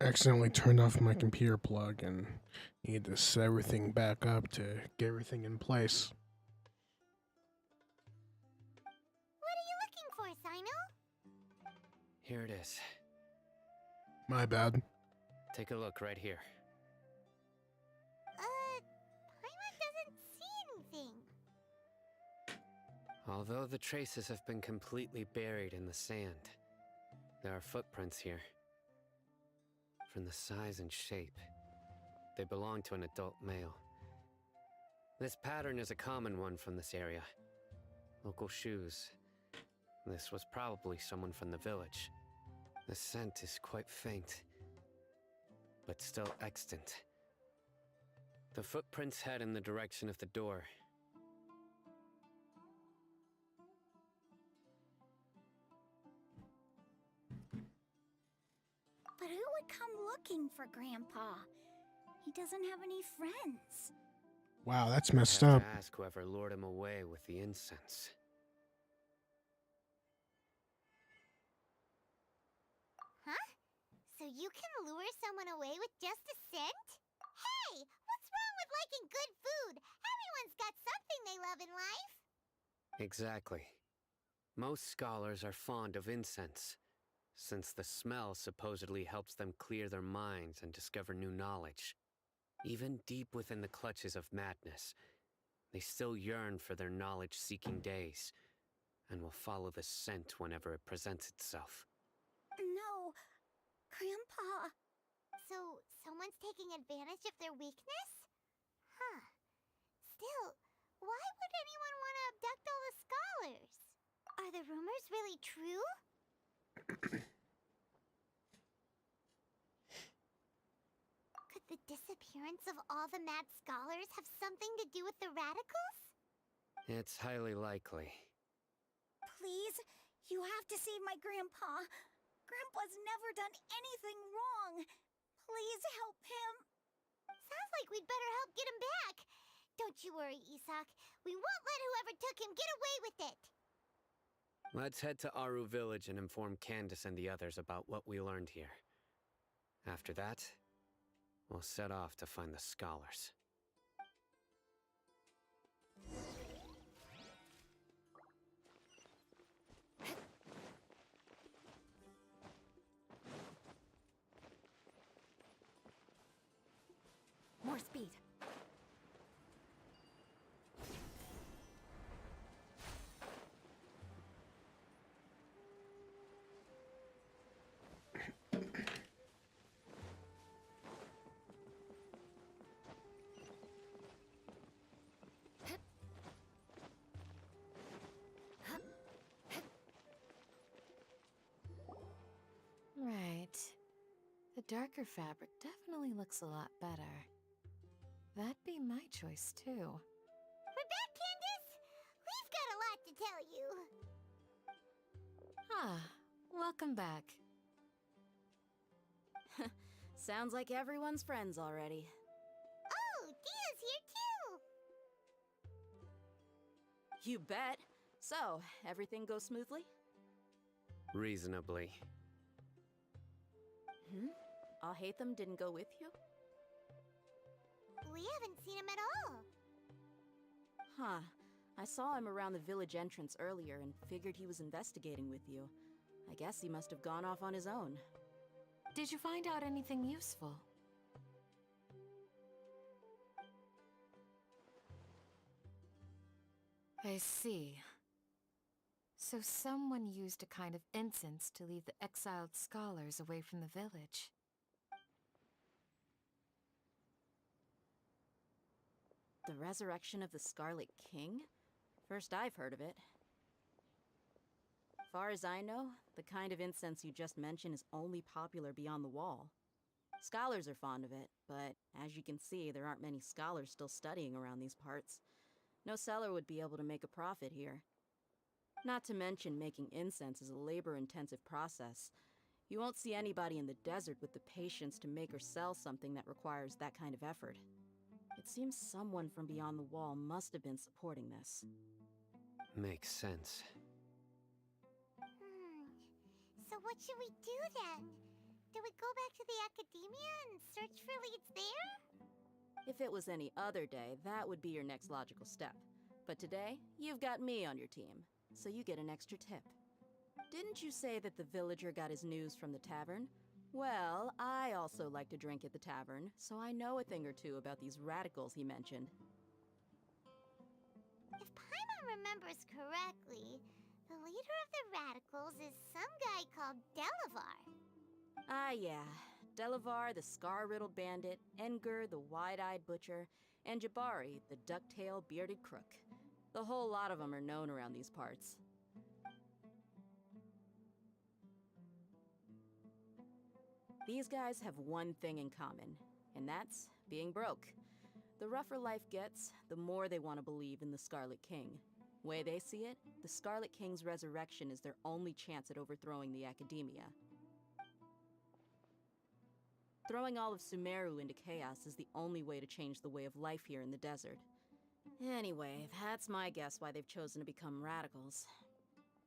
accidentally turned off my computer plug and need to set everything back up to get everything in place. What are you looking for, Sino? Here it is. My bad. Take a look right here. Paimon doesn't see anything. Although the traces have been completely buried in the sand, there are footprints here. From the size and shape, they belong to an adult male. This pattern is a common one from this area. Local shoes. This was probably someone from the village. The scent is quite faint, but still extant. The footprints head in the direction of the door. But who would come looking for Grandpa? He doesn't have any friends. Wow, that's I'd messed have up. to ask whoever lured him away with the incense. Huh? So you can lure someone away with just a scent? Hey, what's wrong with liking good food? Everyone's got something they love in life. Exactly. Most scholars are fond of incense, since the smell supposedly helps them clear their minds and discover new knowledge. Even deep within the clutches of madness, they still yearn for their knowledge-seeking days, and will follow the scent whenever it presents itself. No, Grandpa. So, someone's taking advantage of their weakness? Huh. Still, why would anyone want to abduct all the scholars? Are the rumors really true? Could the disappearance of all the mad scholars have something to do with the radicals? It's highly likely. Please, you have to save my Grandpa. Grandpa's never done anything wrong. Please help him. Sounds like we'd better help get him back. Don't you worry, Isak. We won't let whoever took him get away with it. Let's head to Aru Village and inform Candace and the others about what we learned here. After that, we'll set off to find the scholars. More speed. Right. The darker fabric definitely looks a lot better. That'd be my choice, too. We're back, Candace! We've got a lot to tell you. Ah, welcome back. Sounds like everyone's friends already. Oh, Dia's here too! You bet. So, everything goes smoothly? Reasonably. Alhaitham didn't go with you? We haven't seen him at all. Huh. I saw him around the village entrance earlier and figured he was investigating with you. I guess he must have gone off on his own. Did you find out anything useful? I see. So someone used a kind of incense to lead the exiled scholars away from the village. The resurrection of the Scarlet King? First I've heard of it. Far as I know, the kind of incense you just mentioned is only popular beyond the wall. Scholars are fond of it, but as you can see, there aren't many scholars still studying around these parts. No seller would be able to make a profit here. Not to mention, making incense is a labor-intensive process. You won't see anybody in the desert with the patience to make or sell something that requires that kind of effort. It seems someone from beyond the wall must have been supporting this. Makes sense. So what should we do then? Do we go back to the academia and search for leads there? If it was any other day, that would be your next logical step. But today, you've got me on your team, so you get an extra tip. Didn't you say that the villager got his news from the tavern? Well, I also like to drink at the tavern, so I know a thing or two about these radicals he mentioned. If Paimon remembers correctly, the leader of the radicals is some guy called Delavar. Ah, yeah. Delavar, the scar-riddled bandit, Enger, the wide-eyed butcher, and Jabari, the duck-tailed bearded crook. The whole lot of them are known around these parts. These guys have one thing in common, and that's being broke. The rougher life gets, the more they want to believe in the Scarlet King. Way they see it, the Scarlet King's resurrection is their only chance at overthrowing the Academia. Throwing all of Sumeru into chaos is the only way to change the way of life here in the desert. Anyway, that's my guess why they've chosen to become radicals.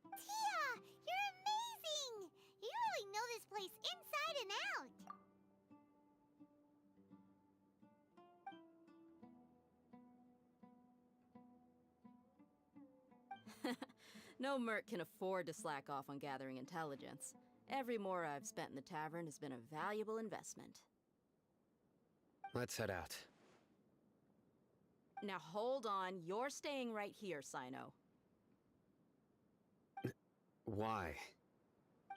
Tia, you're amazing! You really know this place inside and out! No merc can afford to slack off on gathering intelligence. Every more I've spent in the tavern has been a valuable investment. Let's head out. Now hold on, you're staying right here, Sino. Why?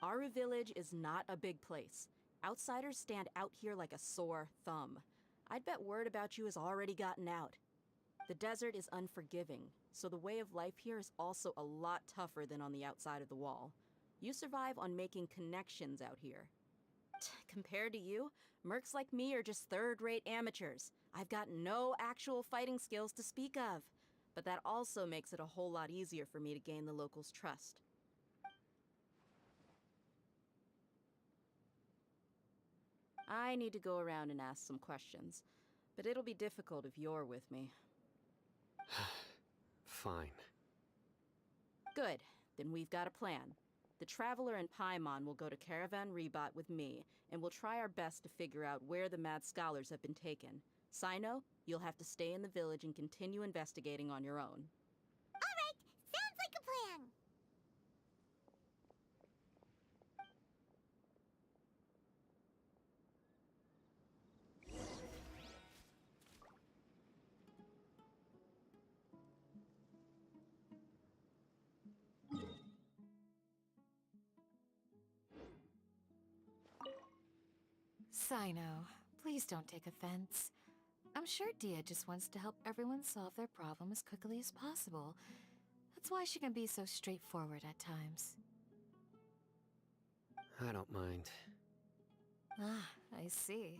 Aru Village is not a big place. Outsiders stand out here like a sore thumb. I'd bet word about you has already gotten out. The desert is unforgiving, so the way of life here is also a lot tougher than on the outside of the wall. You survive on making connections out here. Compared to you, mercs like me are just third-rate amateurs. I've got no actual fighting skills to speak of, but that also makes it a whole lot easier for me to gain the locals' trust. I need to go around and ask some questions, but it'll be difficult if you're with me. Fine. Good, then we've got a plan. The Traveler and Paimon will go to Caravan Rebot with me, and we'll try our best to figure out where the Mad Scholars have been taken. Sino, you'll have to stay in the village and continue investigating on your own. Alright, sounds like a plan! Sino, please don't take offense. I'm sure Dia just wants to help everyone solve their problem as quickly as possible. That's why she can be so straightforward at times. I don't mind. Ah, I see.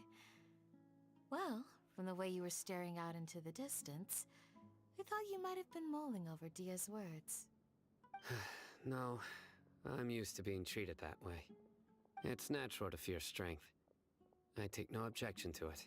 Well, from the way you were staring out into the distance, I thought you might have been mulling over Dia's words. No, I'm used to being treated that way. It's natural to fear strength. I take no objection to it.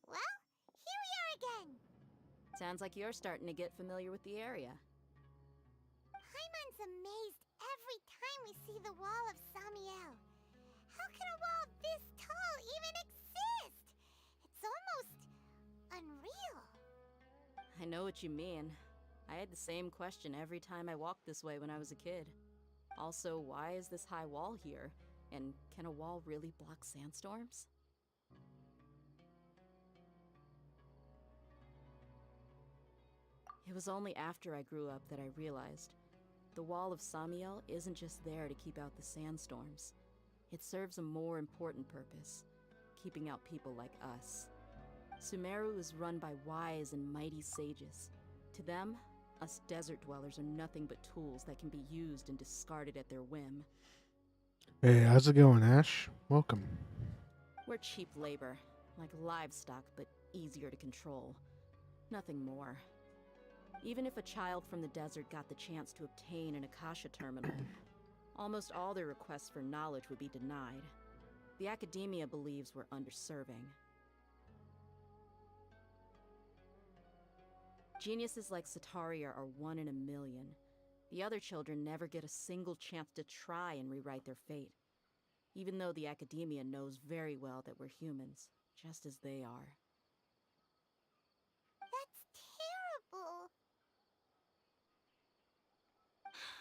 Well, here we are again! Sounds like you're starting to get familiar with the area. Paimon's amazed every time we see the wall of Samiel. How can a wall this tall even exist? It's almost unreal. I know what you mean. I had the same question every time I walked this way when I was a kid. Also, why is this high wall here? And can a wall really block sandstorms? It was only after I grew up that I realized the wall of Samiel isn't just there to keep out the sandstorms. It serves a more important purpose, keeping out people like us. Sumeru is run by wise and mighty sages. To them, us desert dwellers are nothing but tools that can be used and discarded at their whim. Hey, how's it going, Ash? Welcome. We're cheap labor. like livestock, but easier to control. Nothing more. Even if a child from the desert got the chance to obtain an Akasha terminal, almost all their requests for knowledge would be denied. The academia believes we're underserving. Geniuses like Sataria are 1 in a million. The other children never get a single chance to try and rewrite their fate, even though the academia knows very well that we're humans, just as they are. That's terrible.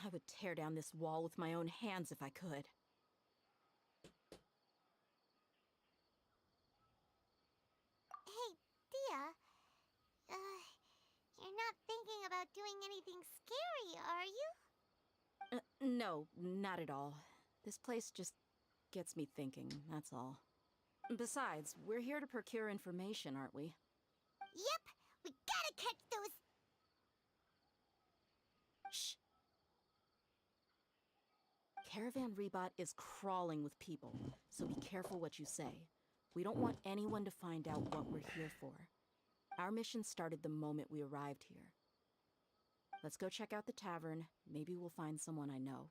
I would tear down this wall with my own hands if I could. Hey, Dia. You're not thinking about doing anything scary, are you? No, not at all. This place just gets me thinking, that's all. Besides, we're here to procure information, aren't we? Yep, we gotta catch those. Shh. Caravan Rebot is crawling with people, so be careful what you say. We don't want anyone to find out what we're here for. Our mission started the moment we arrived here. Let's go check out the tavern. Maybe we'll find someone I know.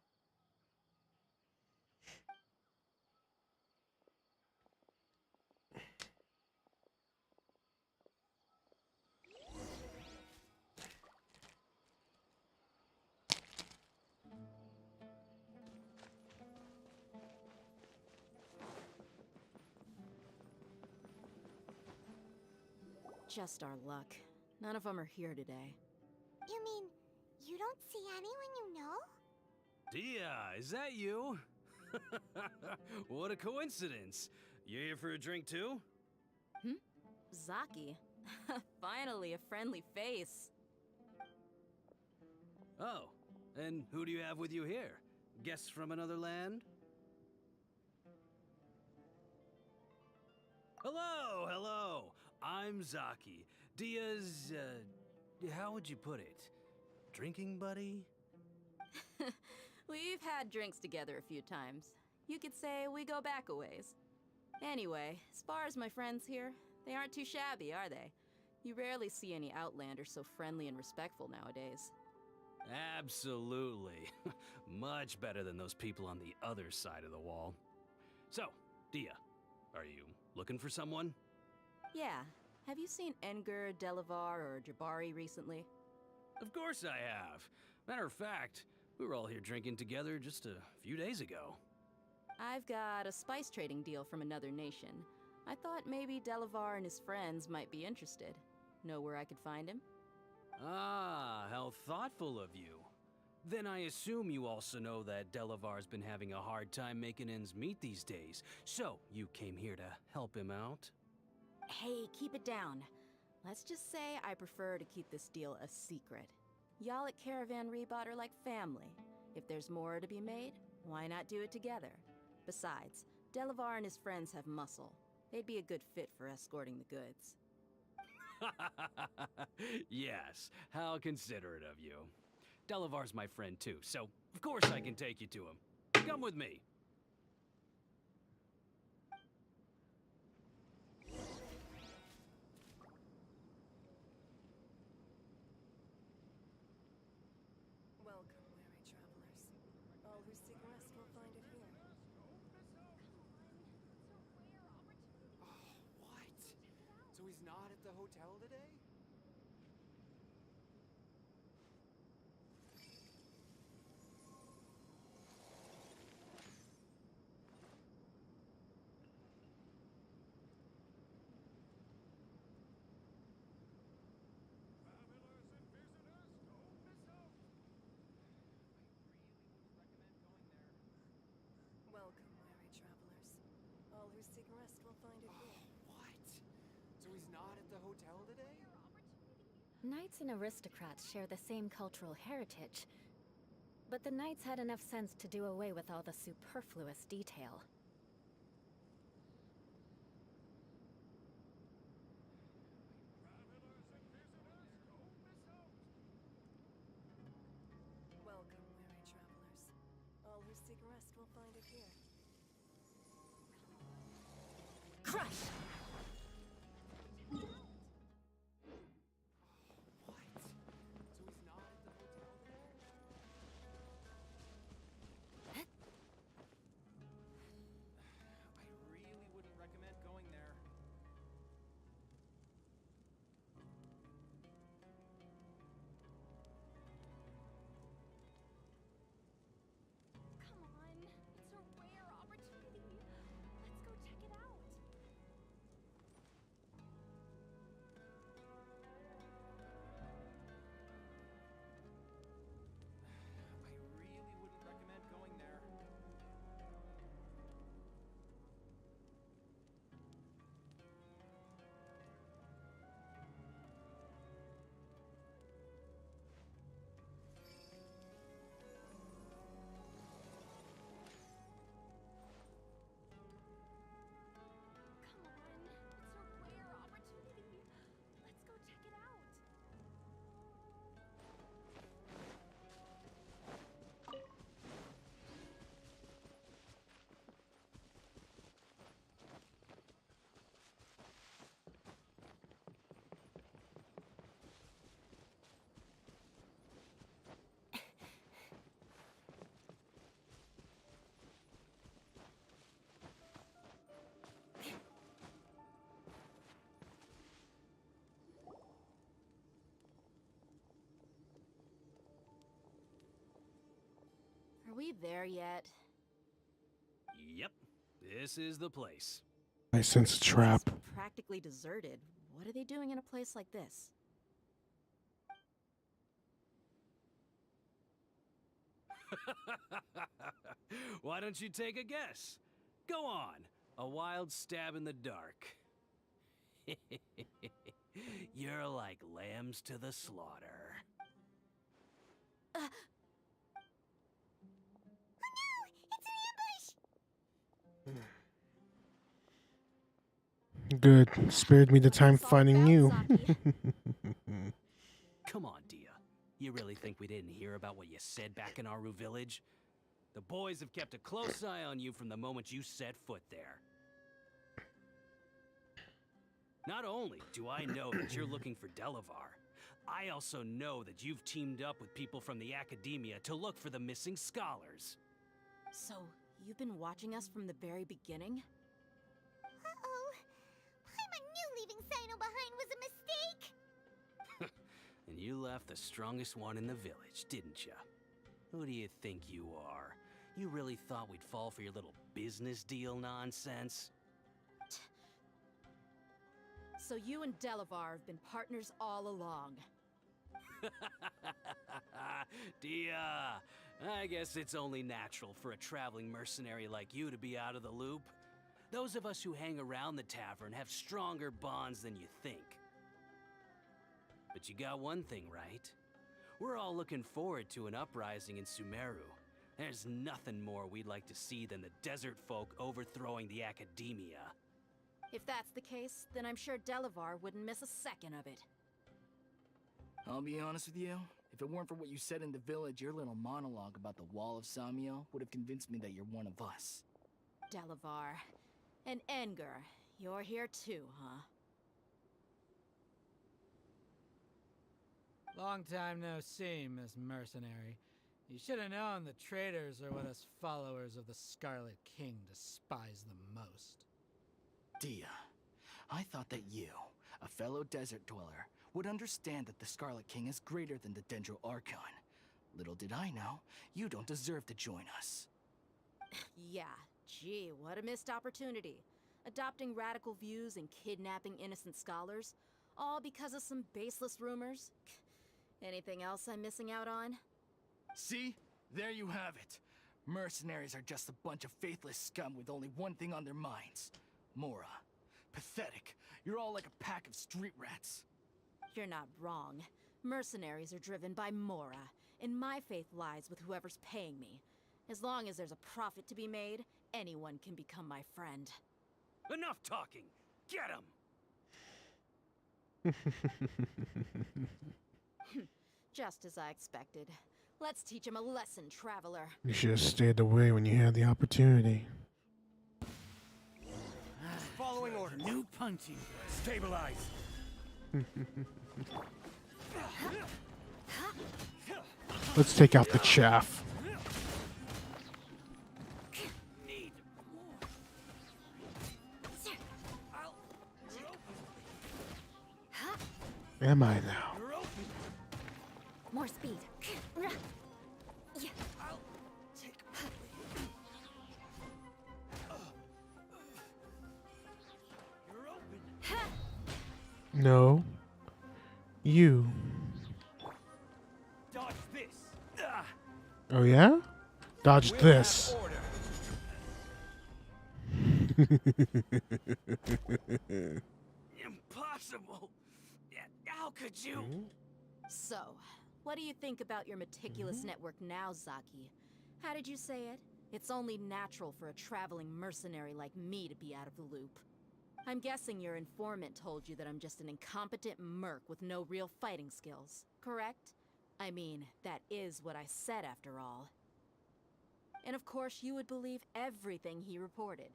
Just our luck. None of them are here today. You mean, you don't see anyone you know? Dia, is that you? What a coincidence. You here for a drink too? Zaki. Finally, a friendly face. Oh, and who do you have with you here? Guests from another land? Hello, hello. I'm Zaki. Dia's, how would you put it? Drinking buddy? We've had drinks together a few times. You could say we go back a ways. Anyway, as far as my friends here, they aren't too shabby, are they? You rarely see any Outlanders so friendly and respectful nowadays. Absolutely. Much better than those people on the other side of the wall. So, Dia, are you looking for someone? Yeah. Have you seen Enger, Delavar, or Jabari recently? Of course I have. Matter of fact, we were all here drinking together just a few days ago. I've got a spice trading deal from another nation. I thought maybe Delavar and his friends might be interested. Know where I could find him? Ah, how thoughtful of you. Then I assume you also know that Delavar's been having a hard time making ends meet these days, so you came here to help him out? Hey, keep it down. Let's just say I prefer to keep this deal a secret. Y'all at Caravan Rebot are like family. If there's more to be made, why not do it together? Besides, Delavar and his friends have muscle. They'd be a good fit for escorting the goods. Yes, how considerate of you. Delavar's my friend too, so of course I can take you to him. Come with me. Welcome, weary travelers. All who seek rest will find it here. What? So he's not at the hotel today? Welcome, weary travelers. All who seek rest will find it here. What? So he's not at the hotel today? Knights and aristocrats share the same cultural heritage, but the knights had enough sense to do away with all the superfluous detail. Welcome, weary travelers. All who seek rest will find it here. Crush! we there yet? Yep, this is the place. I sense a trap. It's practically deserted. What are they doing in a place like this? Why don't you take a guess? Go on, a wild stab in the dark. You're like lambs to the slaughter. Oh no! It's an ambush! Good. Spared me the time finding you. Come on, Dia. You really think we didn't hear about what you said back in Aru village? The boys have kept a close eye on you from the moment you set foot there. Not only do I know that you're looking for Delavar, I also know that you've teamed up with people from the academia to look for the missing scholars. So, you've been watching us from the very beginning? Uh-oh. Paimon knew leaving Sino behind was a mistake! And you left the strongest one in the village, didn't ya? Who do you think you are? You really thought we'd fall for your little business deal nonsense? So you and Delavar have been partners all along. Dia, I guess it's only natural for a traveling mercenary like you to be out of the loop. Those of us who hang around the tavern have stronger bonds than you think. But you got one thing right. We're all looking forward to an uprising in Sumeru. There's nothing more we'd like to see than the desert folk overthrowing the academia. If that's the case, then I'm sure Delavar wouldn't miss a second of it. I'll be honest with you. If it weren't for what you said in the village, your little monologue about the Wall of Samiel would have convinced me that you're one of us. Delavar. And Enger, you're here too, huh? Long time no see, Miss Mercenary. You should have known the traitors are what us followers of the Scarlet King despise the most. Dia, I thought that you, a fellow desert dweller, would understand that the Scarlet King is greater than the Dendro Archon. Little did I know, you don't deserve to join us. Yeah, gee, what a missed opportunity. Adopting radical views and kidnapping innocent scholars, all because of some baseless rumors. Anything else I'm missing out on? See? There you have it. Mercenaries are just a bunch of faithless scum with only one thing on their minds. Mora. Pathetic. You're all like a pack of street rats. You're not wrong. Mercenaries are driven by Mora, and my faith lies with whoever's paying me. As long as there's a profit to be made, anyone can become my friend. Enough talking! Get him! Just as I expected. Let's teach him a lesson, traveler. You should have stayed away when you had the opportunity. Following order. New punching. Stabilize. Let's take out the chaff. Am I now? More speed. No. You. Dodge this. Oh yeah? Dodge this. Impossible! How could you? So, what do you think about your meticulous network now, Zaki? How did you say it? It's only natural for a traveling mercenary like me to be out of the loop. I'm guessing your informant told you that I'm just an incompetent merc with no real fighting skills, correct? I mean, that is what I said after all. And of course you would believe everything he reported.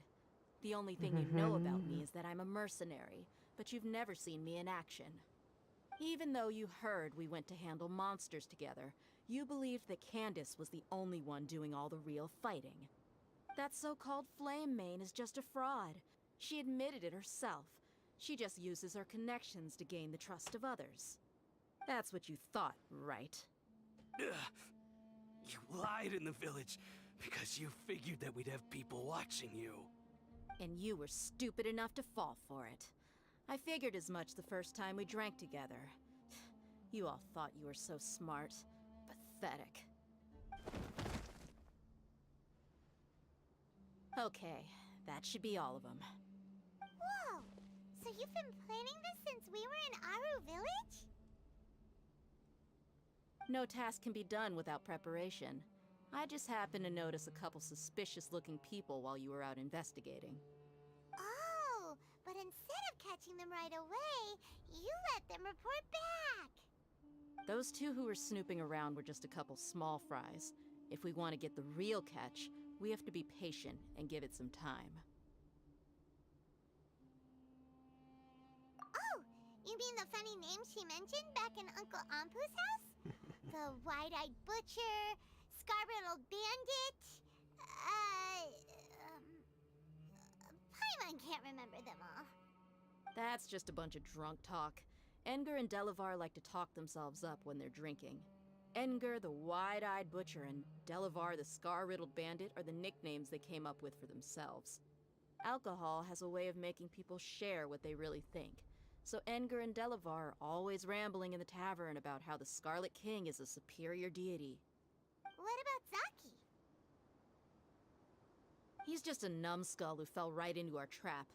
The only thing you know about me is that I'm a mercenary, but you've never seen me in action. Even though you heard we went to handle monsters together, you believed that Candace was the only one doing all the real fighting. That so-called Flame Mane is just a fraud. She admitted it herself. She just uses her connections to gain the trust of others. That's what you thought, right? You lied in the village because you figured that we'd have people watching you. And you were stupid enough to fall for it. I figured as much the first time we drank together. You all thought you were so smart. Pathetic. Okay, that should be all of them. Whoa! So you've been planning this since we were in Aru Village? No task can be done without preparation. I just happened to notice a couple suspicious-looking people while you were out investigating. Oh, but instead of catching them right away, you let them report back. Those two who were snooping around were just a couple small fries. If we want to get the real catch, we have to be patient and give it some time. Oh, you mean the funny names she mentioned back in Uncle Ampu's house? The wide-eyed butcher, scar-riddled bandit, Paimon can't remember them all. That's just a bunch of drunk talk. Edgar and Delavar like to talk themselves up when they're drinking. Edgar, the wide-eyed butcher, and Delavar, the scar-riddled bandit, are the nicknames they came up with for themselves. Alcohol has a way of making people share what they really think. So Edgar and Delavar are always rambling in the tavern about how the Scarlet King is a superior deity. What about Zaki? He's just a numbskull who fell right into our trap.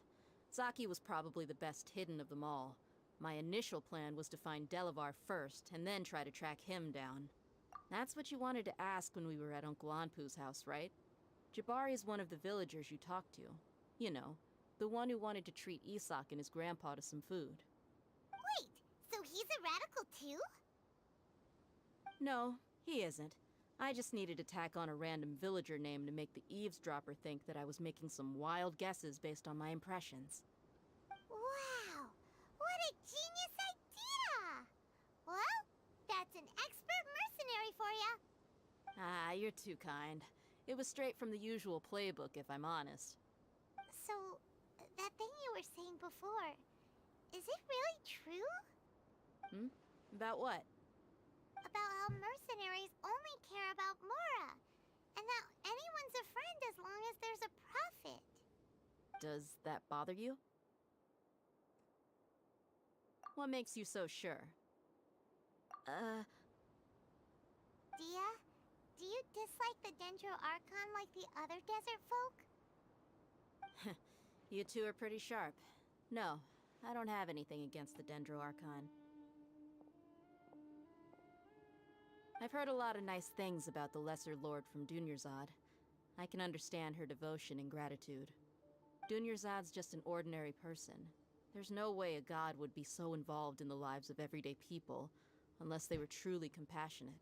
Zaki was probably the best hidden of them all. My initial plan was to find Delavar first, and then try to track him down. That's what you wanted to ask when we were at Uncle Anpu's house, right? Jabari is one of the villagers you talked to. You know, the one who wanted to treat Isak and his grandpa to some food. Wait, so he's a radical too? No, he isn't. I just needed to tack on a random villager name to make the eavesdropper think that I was making some wild guesses based on my impressions. Wow, what a genius idea! Well, that's an expert mercenary for ya. Ah, you're too kind. It was straight from the usual playbook, if I'm honest. So, that thing you were saying before, is it really true? About what? About how mercenaries only care about Mora, and that anyone's a friend as long as there's a profit. Does that bother you? What makes you so sure? Dia, do you dislike the Dendro Archon like the other desert folk? You two are pretty sharp. No, I don't have anything against the Dendro Archon. I've heard a lot of nice things about the Lesser Lord from Dunyarzad. I can understand her devotion and gratitude. Dunyarzad's just an ordinary person. There's no way a god would be so involved in the lives of everyday people, unless they were truly compassionate.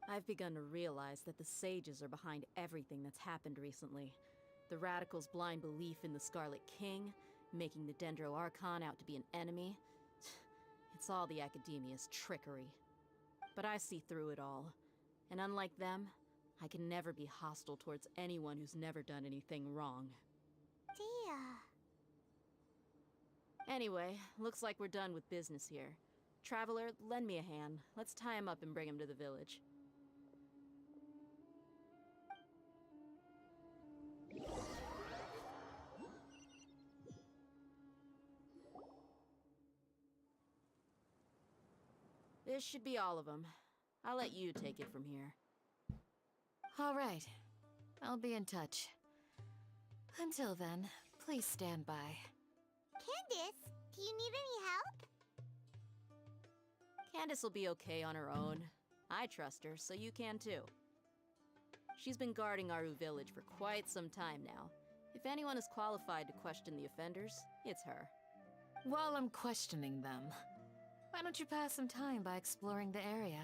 I've begun to realize that the sages are behind everything that's happened recently. The radicals' blind belief in the Scarlet King, making the Dendro Archon out to be an enemy. It's all the Academia's trickery. But I see through it all. And unlike them, I can never be hostile towards anyone who's never done anything wrong. Dia. Anyway, looks like we're done with business here. Traveler, lend me a hand. Let's tie him up and bring him to the village. This should be all of them. I'll let you take it from here. All right. I'll be in touch. Until then, please stand by. Candace, do you need any help? Candace will be okay on her own. I trust her, so you can too. She's been guarding Aru Village for quite some time now. If anyone is qualified to question the offenders, it's her. While I'm questioning them, why don't you pass some time by exploring the area?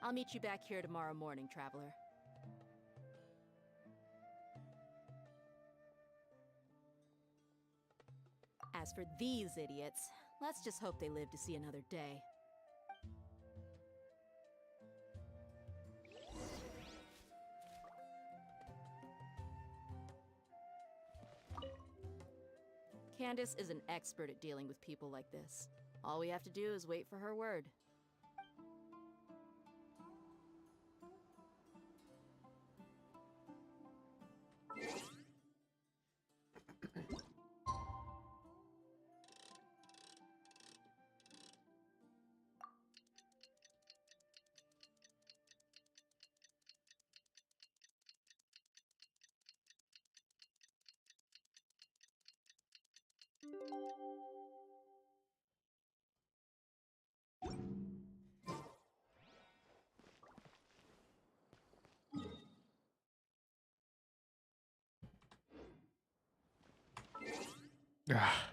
I'll meet you back here tomorrow morning, Traveler. As for these idiots, let's just hope they live to see another day. Candace is an expert at dealing with people like this. All we have to do is wait for her word. Ah.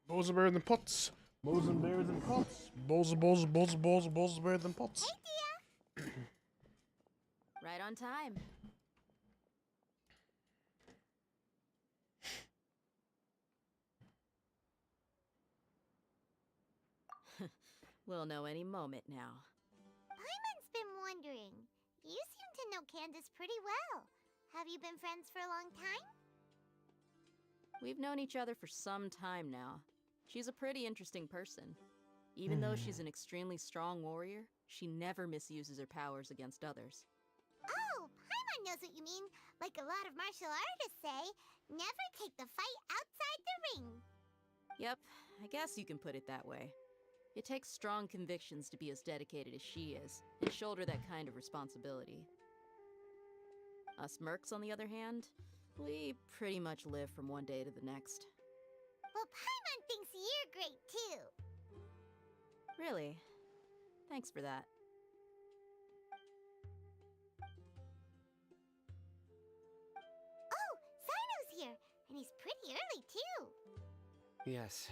Bulls are better than pots. Bulls and bears and pots. Bulls, better than pots. Hey, Dia! Right on time. We'll know any moment now. Paimon's been wondering. You seem to know Candace pretty well. Have you been friends for a long time? We've known each other for some time now. She's a pretty interesting person. Even though she's an extremely strong warrior, she never misuses her powers against others. Oh, Paimon knows what you mean. Like a lot of martial artists say, never take the fight outside the ring. Yep, I guess you can put it that way. It takes strong convictions to be as dedicated as she is, and shoulder that kind of responsibility. Us mercs, on the other hand, we pretty much live from one day to the next. Well, Paimon thinks you're great too. Really? Thanks for that. Oh, Sino's here, and he's pretty early too. Yes,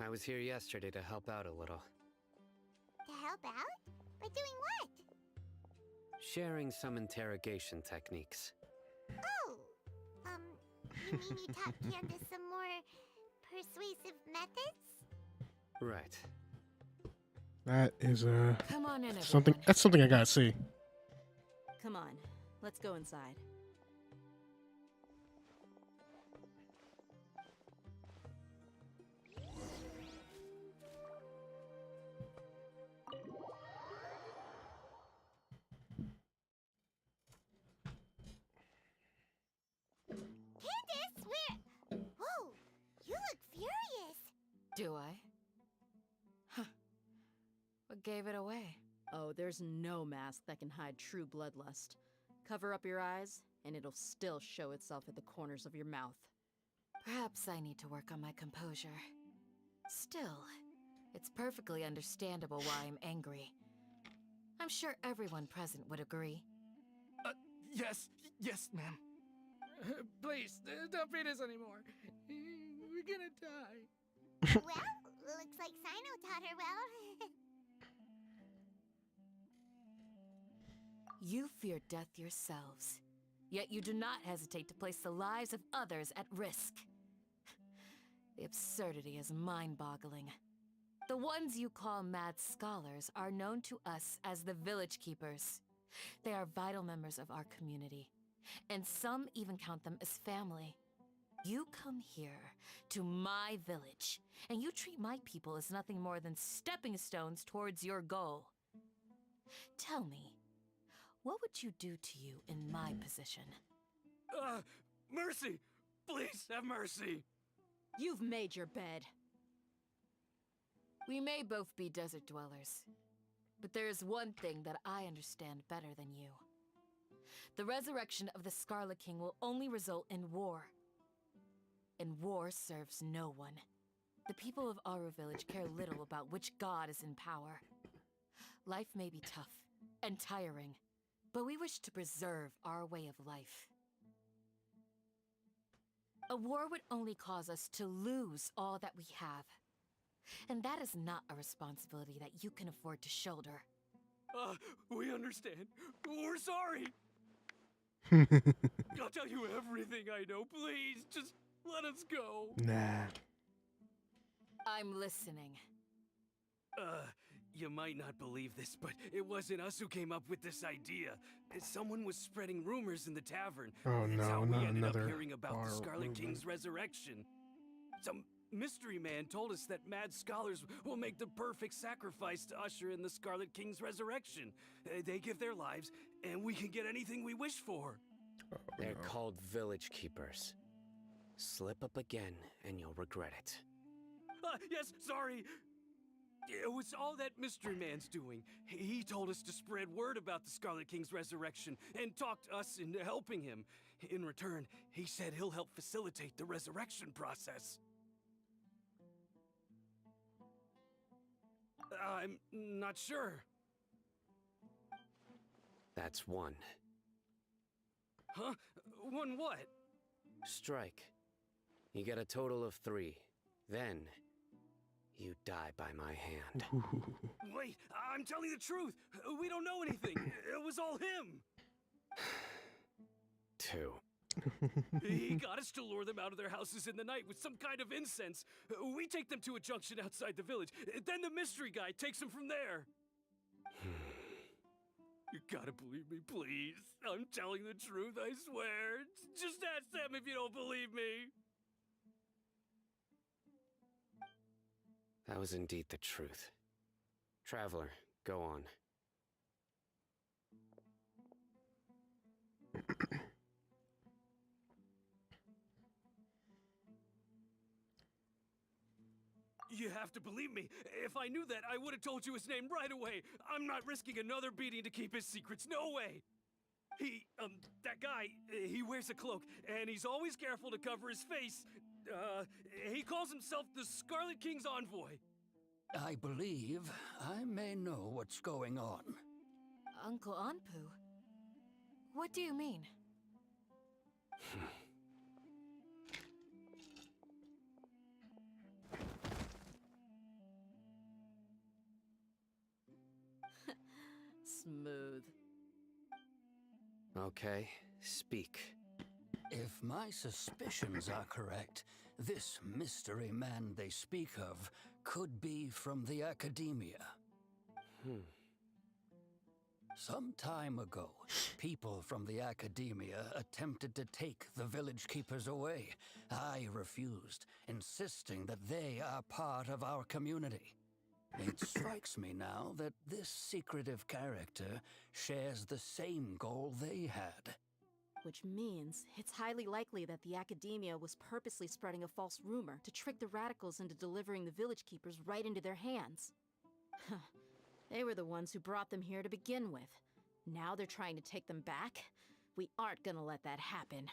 I was here yesterday to help out a little. To help out? By doing what? Sharing some interrogation techniques. Oh, you mean you taught Candace some more persuasive methods? Right. That is Come on in, something. everyone. That's something I gotta see. Come on, let's go inside. Candace, where? Whoa, you look furious. Do I? Huh. What gave it away? Oh, there's no mask that can hide true bloodlust. Cover up your eyes, and it'll still show itself at the corners of your mouth. Perhaps I need to work on my composure. Still, it's perfectly understandable why I'm angry. I'm sure everyone present would agree. Yes, ma'am. Please, don't beat us anymore. We're gonna die. Well, looks like Sino taught her well. You fear death yourselves, yet you do not hesitate to place the lives of others at risk. The absurdity is mind-boggling. The ones you call mad scholars are known to us as the Village Keepers. They are vital members of our community, and some even count them as family. You come here, to my village, and you treat my people as nothing more than stepping stones towards your goal. Tell me, what would you do to you in my position? Mercy! Please have mercy! You've made your bed. We may both be desert dwellers, but there is one thing that I understand better than you. The resurrection of the Scarlet King will only result in war. And war serves no one. The people of Aru Village care little about which god is in power. Life may be tough and tiring, but we wish to preserve our way of life. A war would only cause us to lose all that we have. and that is not a responsibility that you can afford to shoulder. We understand. We're sorry. I'll tell you everything I know. Please, just let us go. Nah. I'm listening. You might not believe this, but it wasn't us who came up with this idea. Someone was spreading rumors in the tavern. Oh That's no, how we not ended up another hearing about bar the Scarlet movement. King's resurrection. Some mystery man told us that mad scholars will make the perfect sacrifice to usher in the Scarlet King's resurrection. They give their lives, and we can get anything we wish for. They're called village keepers. Slip up again, and you'll regret it. Yes, sorry. It was all that mystery man's doing. He told us to spread word about the Scarlet King's resurrection and talked us into helping him. In return, he said he'll help facilitate the resurrection process. I'm not sure. That's one. Huh? One what? Strike. You get a total of 3. Then, you die by my hand. Wait, I'm telling the truth. We don't know anything. It was all him. 2. He got us to lure them out of their houses in the night with some kind of incense. We take them to a junction outside the village. Then the mystery guy takes them from there. You gotta believe me, please. I'm telling the truth, I swear. Just ask them if you don't believe me. That was indeed the truth. Traveler, go on. You have to believe me. If I knew that, I would have told you his name right away. I'm not risking another beating to keep his secrets. No way. That guy, he wears a cloak, and he's always careful to cover his face. He calls himself the Scarlet King's envoy. I believe I may know what's going on. Uncle Anpu? What do you mean? Smooth. Okay, speak. If my suspicions are correct, this mystery man they speak of could be from the Academia. Some time ago, people from the Academia attempted to take the village keepers away. I refused, insisting that they are part of our community. It strikes me now that this secretive character shares the same goal they had. Which means it's highly likely that the Academia was purposely spreading a false rumor to trick the radicals into delivering the village keepers right into their hands. They were the ones who brought them here to begin with. Now they're trying to take them back? We aren't gonna let that happen.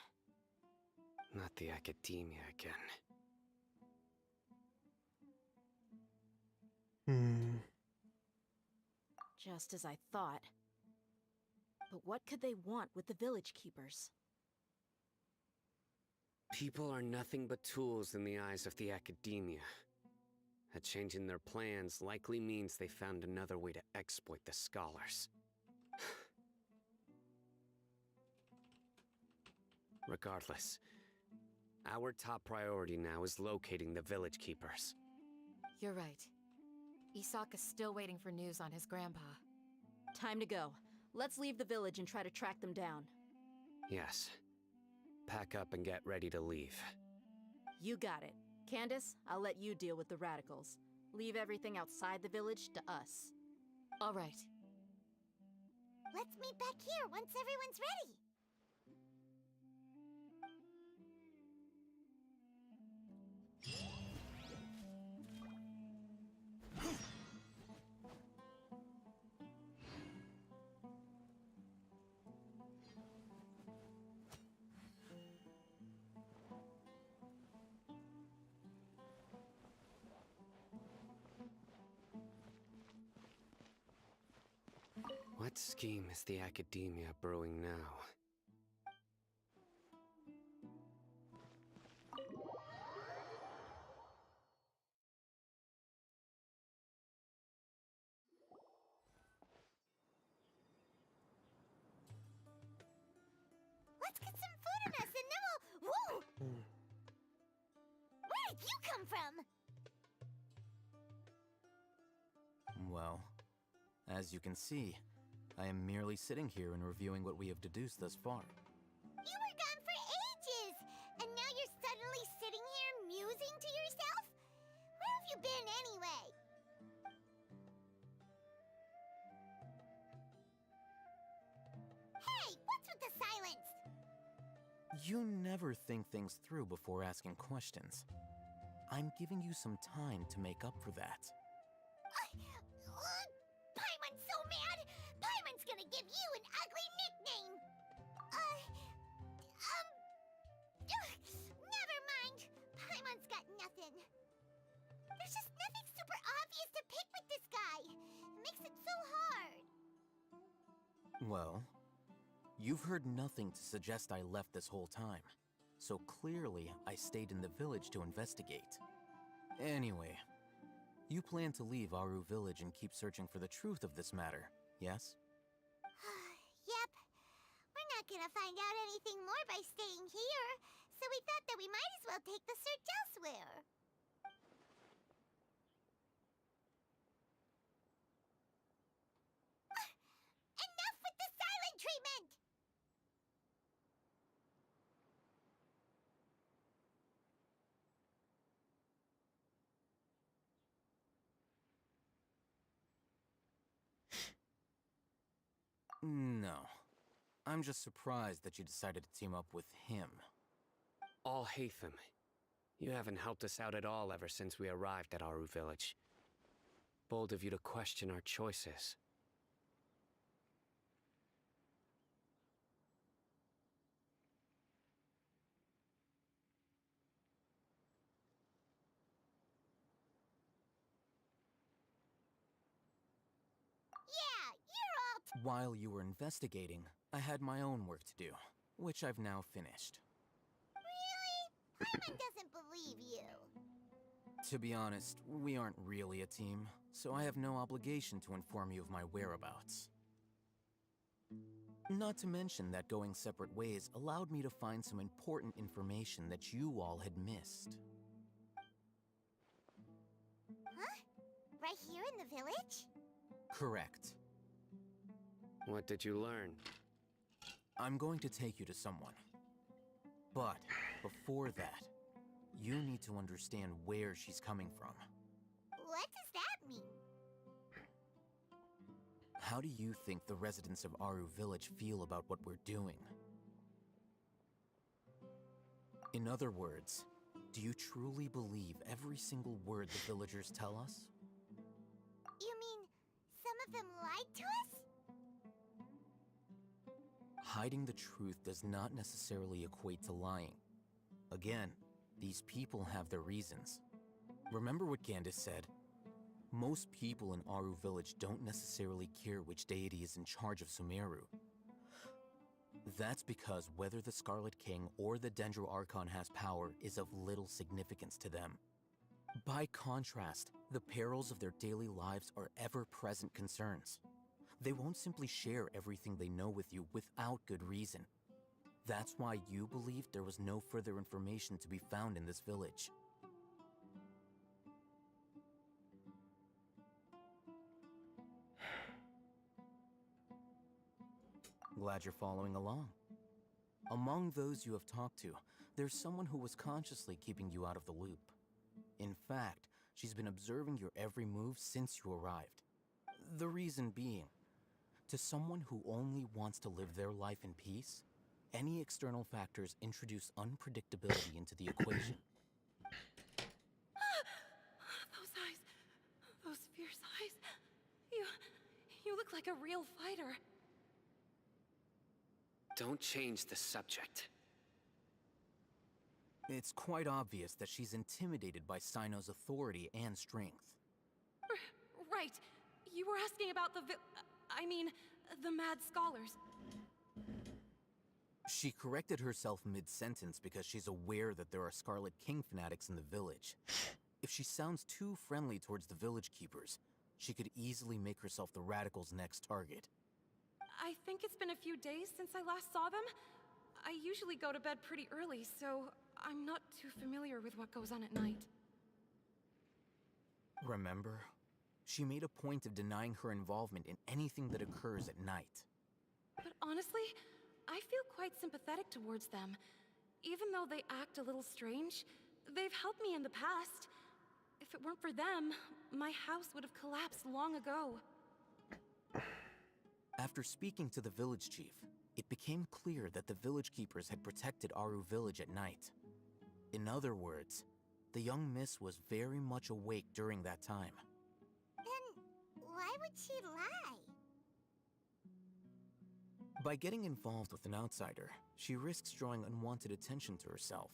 Not the Academia again. Just as I thought. But what could they want with the village keepers? People are nothing but tools in the eyes of the Academia. A change in their plans likely means they found another way to exploit the scholars. Regardless, our top priority now is locating the village keepers. You're right. Isaka's still waiting for news on his grandpa. Time to go. Let's leave the village and try to track them down. Yes. Pack up and get ready to leave. You got it. Candace, I'll let you deal with the radicals. Leave everything outside the village to us. All right. Let's meet back here once everyone's ready. What scheme is the Academia brewing now? let's get some food in us and then we'll... Whoa! Where did you come from? Well, as you can see, I am merely sitting here and reviewing what we have deduced thus far. You were gone for ages! And now you're suddenly sitting here musing to yourself? Where have you been anyway? Hey, what's with the silence? You never think things through before asking questions. I'm giving you some time to make up for that. Paimon's so mad! Paimon's gonna give you an ugly nickname! Never mind. Paimon's got nothing. There's just nothing super obvious to pick with this guy. It makes it so hard. Well, you've heard nothing to suggest I left this whole time. So clearly, I stayed in the village to investigate. Anyway, you plan to leave Aru village and keep searching for the truth of this matter, yes? Yep. We're not gonna find out anything more by staying here, so we thought that we might as well take the search elsewhere. Enough with the silent treatment! No. I'm just surprised that you decided to team up with him. All Hatham, you haven't helped us out at all ever since we arrived at Aru village. Bold of you to question our choices. While you were investigating, I had my own work to do, which I've now finished. Really? Paimon doesn't believe you. To be honest, we aren't really a team, so I have no obligation to inform you of my whereabouts. Not to mention that going separate ways allowed me to find some important information that you all had missed. Huh? Right here in the village? Correct. What did you learn? I'm going to take you to someone. But before that, you need to understand where she's coming from. What does that mean? How do you think the residents of Aru village feel about what we're doing? In other words, do you truly believe every single word the villagers tell us? You mean some of them lied to us? Hiding the truth does not necessarily equate to lying. Again, these people have their reasons. Remember what Gandis said? Most people in Aru village don't necessarily care which deity is in charge of Sumeru. That's because whether the Scarlet King or the Dendro Archon has power is of little significance to them. By contrast, the perils of their daily lives are ever-present concerns. They won't simply share everything they know with you without good reason. That's why you believed there was no further information to be found in this village. Glad you're following along. Among those you have talked to, there's someone who was consciously keeping you out of the loop. In fact, she's been observing your every move since you arrived. The reason being, to someone who only wants to live their life in peace, any external factors introduce unpredictability into the equation. Those eyes. Those fierce eyes. You look like a real fighter. Don't change the subject. It's quite obvious that she's intimidated by Sino's authority and strength. Right. You were asking about the mad scholars. She corrected herself mid-sentence because she's aware that there are Scarlet King fanatics in the village. If she sounds too friendly towards the village keepers, she could easily make herself the Radicals' next target. I think it's been a few days since I last saw them. I usually go to bed pretty early, so I'm not too familiar with what goes on at night. Remember? She made a point of denying her involvement in anything that occurs at night. But honestly, I feel quite sympathetic towards them. Even though they act a little strange, they've helped me in the past. If it weren't for them, my house would have collapsed long ago. After speaking to the village chief, it became clear that the village keepers had protected Aru village at night. In other words, the young miss was very much awake during that time. Then why would she lie? By getting involved with an outsider, she risks drawing unwanted attention to herself.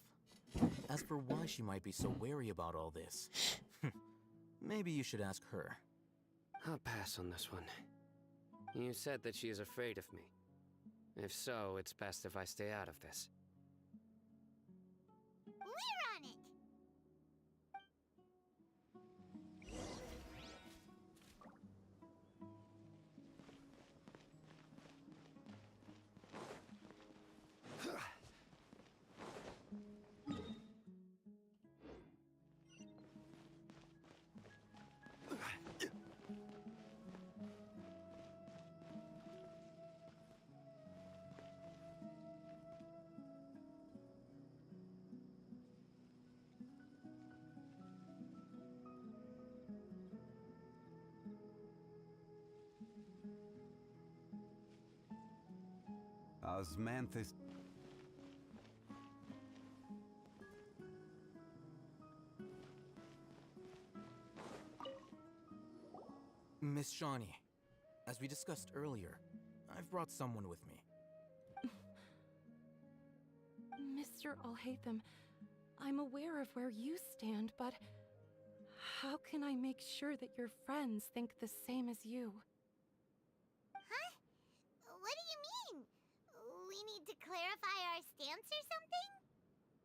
As for why she might be so wary about all this, maybe you should ask her. I'll pass on this one. You said that she is afraid of me. If so, it's best if I stay out of this. We're on it! Osmanthus. Miss Shawnee, as we discussed earlier, I've brought someone with me. Mr. Alhaitham, I'm aware of where you stand, but how can I make sure that your friends think the same as you? Huh? What do you mean? We need to clarify our stance or something?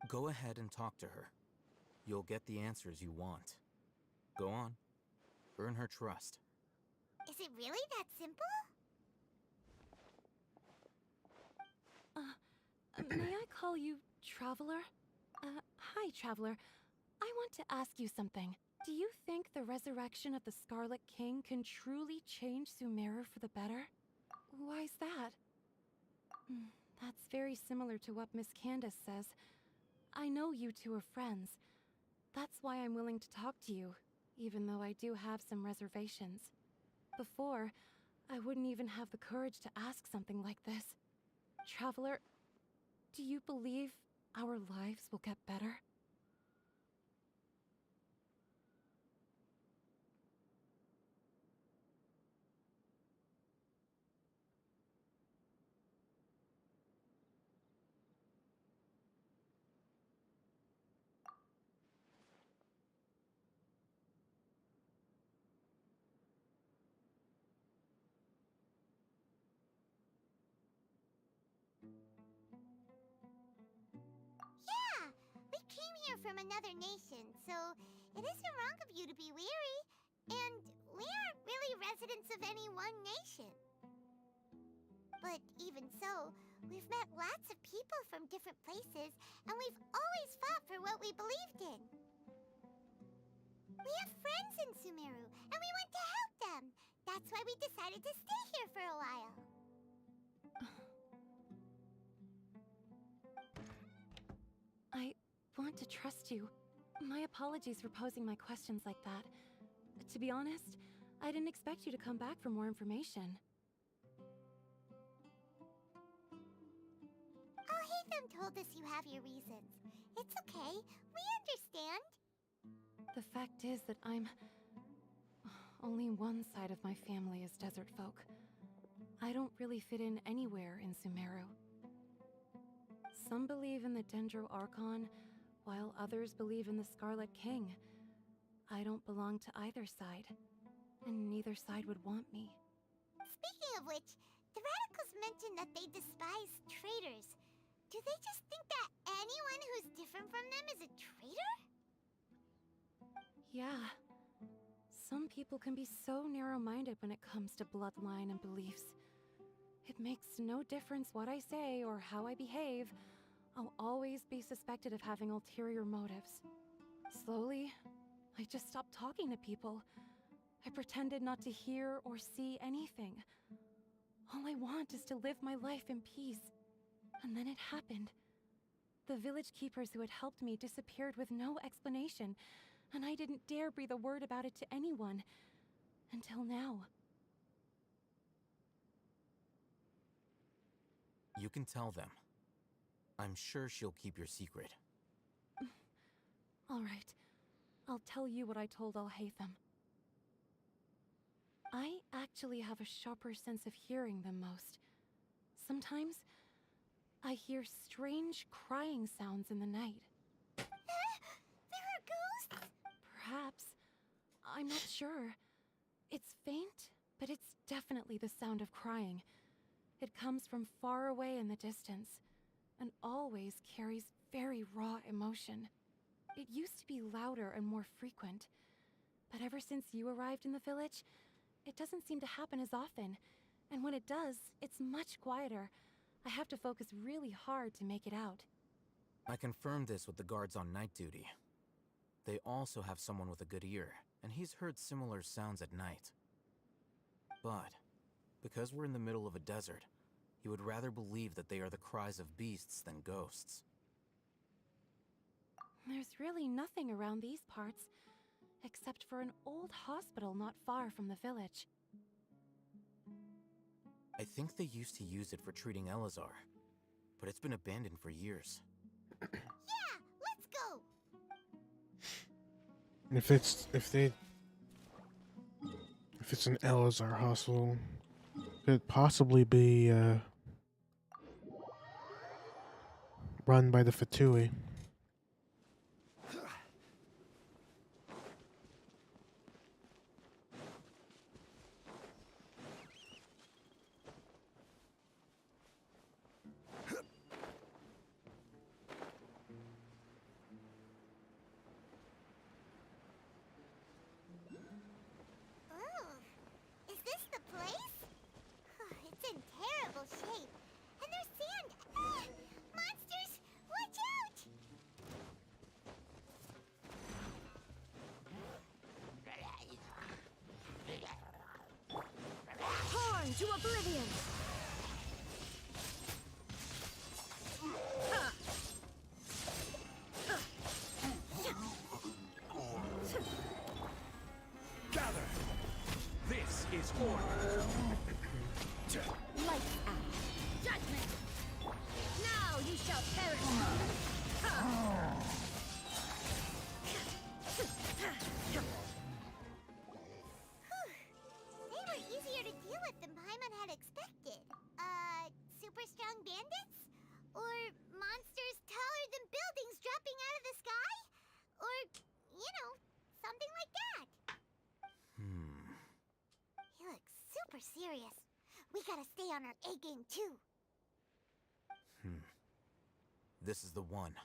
Go ahead and talk to her. You'll get the answers you want. Go on. Earn her trust. Is it really that simple? May I call you Traveler? Hi, Traveler. I want to ask you something. Do you think the resurrection of the Scarlet King can truly change Sumeru for the better? Why's that? That's very similar to what Miss Candace says. I know you two are friends. That's why I'm willing to talk to you, even though I do have some reservations. Before, I wouldn't even have the courage to ask something like this. Traveler, do you believe our lives will get better? Yeah! We came here from another nation, so it isn't wrong of you to be weary. And we aren't really residents of any one nation. But even so, we've met lots of people from different places, and we've always fought for what we believed in. We have friends in Sumeru, and we want to help them. That's why we decided to stay here for a while. I want to trust you. My apologies for posing my questions like that. To be honest, I didn't expect you to come back for more information. Alhaitham told us you have your reasons. It's okay. We understand. The fact is that only one side of my family is desert folk. I don't really fit in anywhere in Sumeru. Some believe in the Dendro Archon, while others believe in the Scarlet King. I don't belong to either side, and neither side would want me. Speaking of which, the radicals mentioned that they despise traitors. Do they just think that anyone who's different from them is a traitor? Yeah. Some people can be so narrow-minded when it comes to bloodline and beliefs. It makes no difference what I say or how I behave. I'll always be suspected of having ulterior motives. Slowly, I just stopped talking to people. I pretended not to hear or see anything. All I want is to live my life in peace. And then it happened. The village keepers who had helped me disappeared with no explanation, and I didn't dare breathe a word about it to anyone. Until now. You can tell them. I'm sure she'll keep your secret. All right. I'll tell you what I told Alhaitham. I actually have a sharper sense of hearing than most. Sometimes, I hear strange crying sounds in the night. There are ghosts? Perhaps. I'm not sure. It's faint, but it's definitely the sound of crying. It comes from far away in the distance, and always carries very raw emotion. It used to be louder and more frequent, but ever since you arrived in the village, it doesn't seem to happen as often, and when it does, it's much quieter. I have to focus really hard to make it out. I confirmed this with the guards on night duty. They also have someone with a good ear, and he's heard similar sounds at night. But, because we're in the middle of a desert, he would rather believe that they are the cries of beasts than ghosts. There's really nothing around these parts, except for an old hospital not far from the village. I think they used to use it for treating Elazar, but it's been abandoned for years. Yeah, let's go! If it's an Elazar hospital, could possibly be run by the Fatui. Is this the place? It's in terrible shape. And there's sand. Monsters! Watch out! Horn to oblivion! Gather! This is Hoarder. Light out! Judgment! Now you shall perish! They were easier to deal with than Paimon had expected. Super strong bandits? Or monsters taller than buildings dropping out of the sky? Or, you know, something like that. He looks super serious. We gotta stay on our A game too. This is the one.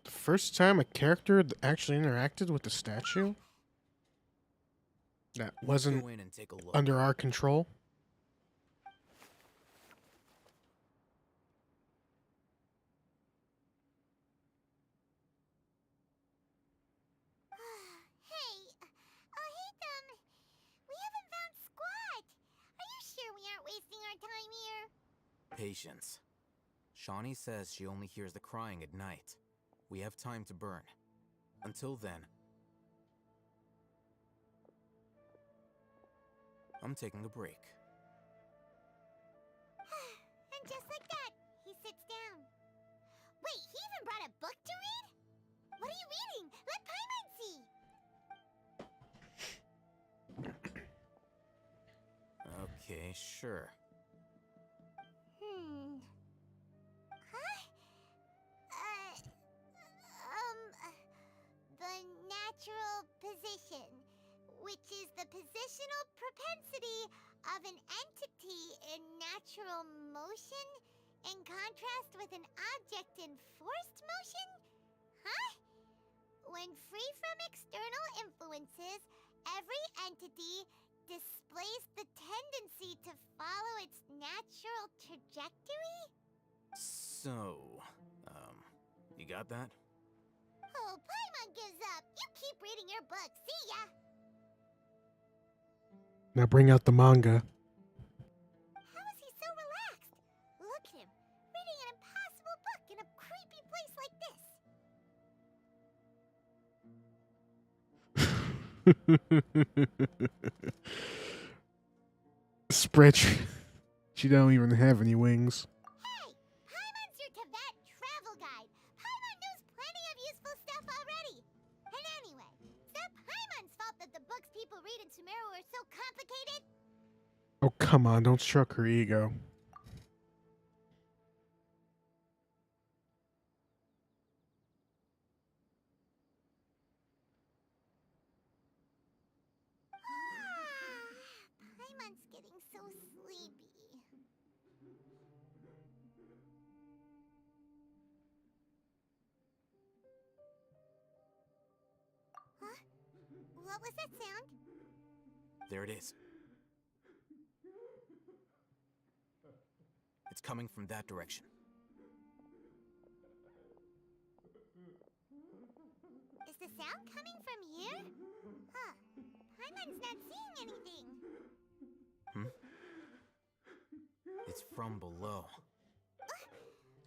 The first time a character actually interacted with the statue that wasn't Go in and take a look. under our control. Hey, I'll hate them. We haven't found squat. Are you sure we aren't wasting our time here? Patience. Shawnee says she only hears the crying at night. We have time to burn. Until then, I'm taking a break. And just like that, he sits down. Wait, he even brought a book to read? What are you reading? Let Paimon see. Okay, sure. The natural position, which is the positional propensity of an entity in natural motion in contrast with an object in forced motion? Huh? When free from external influences, every entity displays the tendency to follow its natural trajectory? So, you got that? Oh, Paimon gives up. You keep reading your book. See ya! Now bring out the manga. How is he so relaxed? Look at him, reading an impossible book in a creepy place like this. Spritch. She don't even have any wings. Hey! Paimon's your Tibet travel guide. Paimon knows plenty of useful stuff already. And anyway, is that Paimon's fault that the books people read in Sumeru are so complicated? Oh, come on, don't stroke her ego. Paimon's getting so sleepy. Huh? What was that sound? There it is. It's coming from that direction. Is the sound coming from here? Huh. Paimon's not seeing anything. It's from below.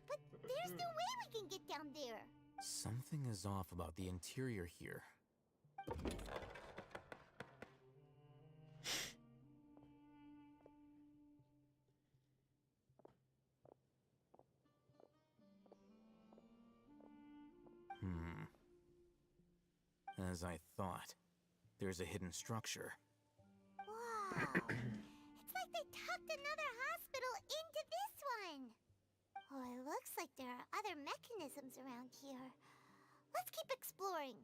But there's no way we can get down there. Something is off about the interior here. As I thought, there's a hidden structure. Wow. It's like they tucked another hospital into this one. Oh, it looks like there are other mechanisms around here. Let's keep exploring.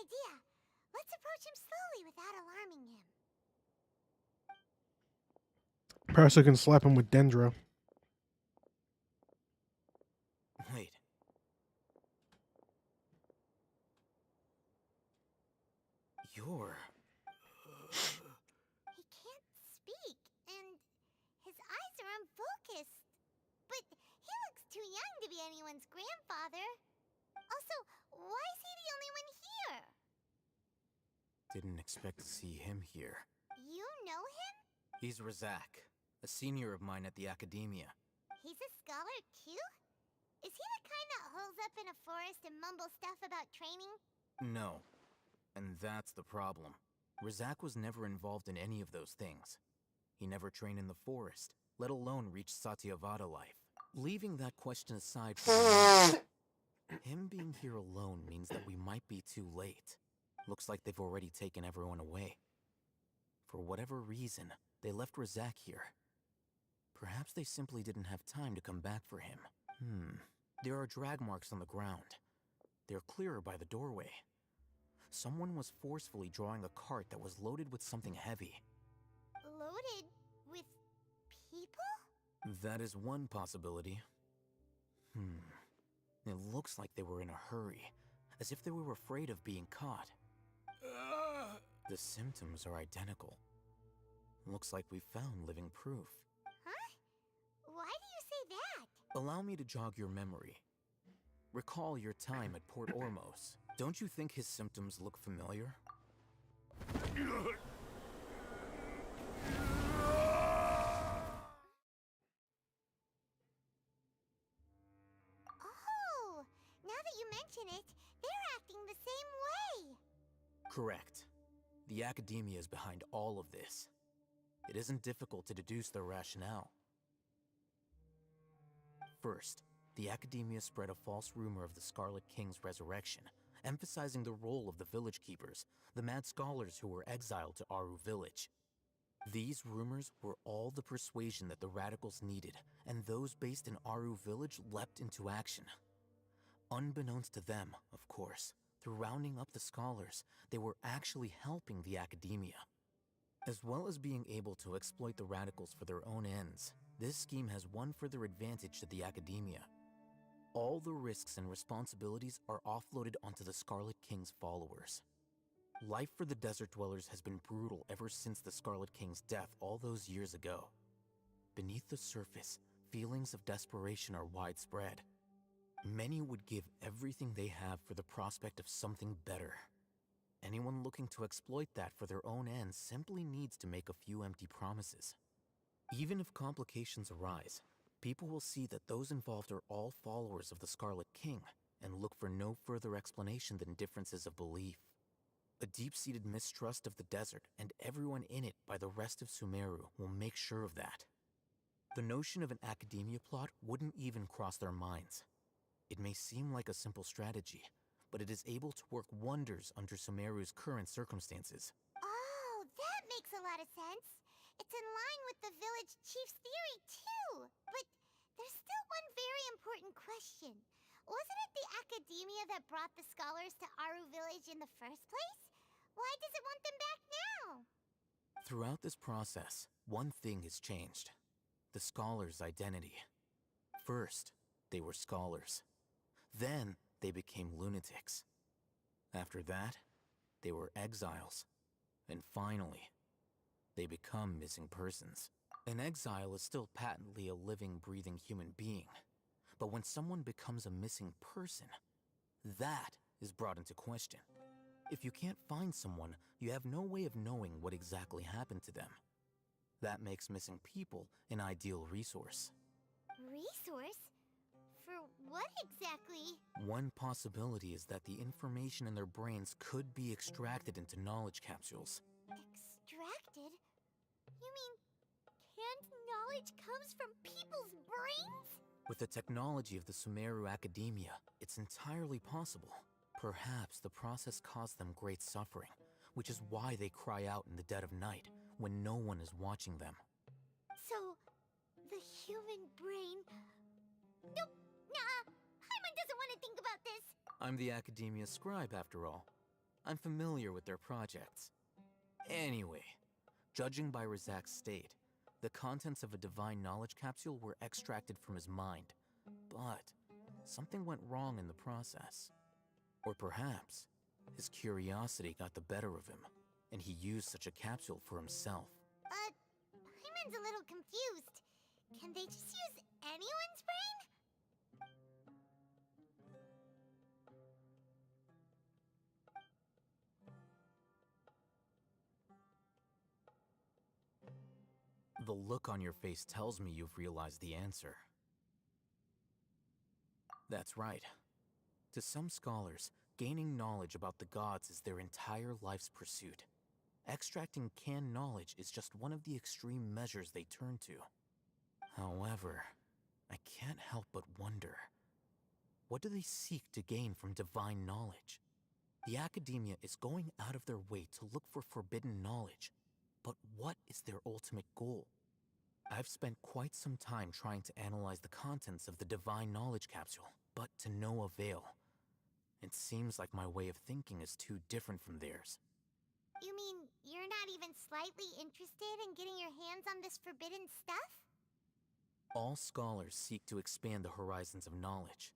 idea. Let's approach him slowly without alarming him. Perhaps I can slap him with Dendro. Wait. You're... He can't speak, and his eyes are unfocused. But he looks too young to be anyone's grandfather. Also, why is he the only one here? Didn't expect to see him here. You know him? He's Razak, a senior of mine at the Academia. He's a scholar too? Is he the kind that holes up in a forest and mumbles stuff about training? No. And that's the problem. Razak was never involved in any of those things. He never trained in the forest, let alone reach Satyavada life. Leaving that question aside for now, him being here alone means that we might be too late. Looks like they've already taken everyone away. For whatever reason, they left Razak here. Perhaps they simply didn't have time to come back for him. There are drag marks on the ground. They're clearer by the doorway. Someone was forcefully drawing a cart that was loaded with something heavy. Loaded with people? That is one possibility. It looks like they were in a hurry, as if they were afraid of being caught. The symptoms are identical. Looks like we found living proof. Huh? Why do you say that? Allow me to jog your memory. Recall your time at Port Ormos. Don't you think his symptoms look familiar? Oh, now that you mention it, they're acting the same way. Correct. The Academia is behind all of this. It isn't difficult to deduce their rationale. First, the Academia spread a false rumor of the Scarlet King's resurrection, emphasizing the role of the village keepers, the mad scholars who were exiled to Aru village. These rumors were all the persuasion that the radicals needed, and those based in Aru village leapt into action. Unbeknownst to them, of course, through rounding up the scholars, they were actually helping the Academia. As well as being able to exploit the radicals for their own ends, this scheme has one further advantage to the Academia. All the risks and responsibilities are offloaded onto the Scarlet King's followers. Life for the Desert Dwellers has been brutal ever since the Scarlet King's death all those years ago. Beneath the surface, feelings of desperation are widespread. Many would give everything they have for the prospect of something better. Anyone looking to exploit that for their own ends simply needs to make a few empty promises. Even if complications arise, people will see that those involved are all followers of the Scarlet King and look for no further explanation than differences of belief. A deep-seated mistrust of the desert and everyone in it by the rest of Sumeru will make sure of that. The notion of an Academia plot wouldn't even cross their minds. It may seem like a simple strategy, but it is able to work wonders under Sumeru's current circumstances. Oh, that makes a lot of sense. It's in line with the village chief's theory, too. But there's still one very important question. Wasn't it the Academia that brought the scholars to Aru village in the first place? Why does it want them back now? Throughout this process, one thing has changed. The scholars' identity. First, they were scholars. Then, they became lunatics. After that, they were exiles. And finally, they become missing persons. An exile is still patently a living, breathing human being. But when someone becomes a missing person, that is brought into question. If you can't find someone, you have no way of knowing what exactly happened to them. That makes missing people an ideal resource. Resource? For what exactly? One possibility is that the information in their brains could be extracted into knowledge capsules. Extracted? You mean canned knowledge comes from people's brains? With the technology of the Sumeru Academia, it's entirely possible. Perhaps the process caused them great suffering, which is why they cry out in the dead of night when no one is watching them. So, the human brain... Nope, nah, Paimon doesn't want to think about this. I'm the Academia scribe, after all. I'm familiar with their projects. Anyway, judging by Razak's state, the contents of a divine knowledge capsule were extracted from his mind. But something went wrong in the process. Or perhaps his curiosity got the better of him, and he used such a capsule for himself. Paimon's a little confused. Can they just use anyone's brain? The look on your face tells me you've realized the answer. That's right. To some scholars, gaining knowledge about the gods is their entire life's pursuit. Extracting canned knowledge is just one of the extreme measures they turn to. However, I can't help but wonder, what do they seek to gain from divine knowledge? The academia is going out of their way to look for forbidden knowledge, but what is their ultimate goal? I've spent quite some time trying to analyze the contents of the divine knowledge capsule, but to no avail. It seems like my way of thinking is too different from theirs. You mean you're not even slightly interested in getting your hands on this forbidden stuff? All scholars seek to expand the horizons of knowledge,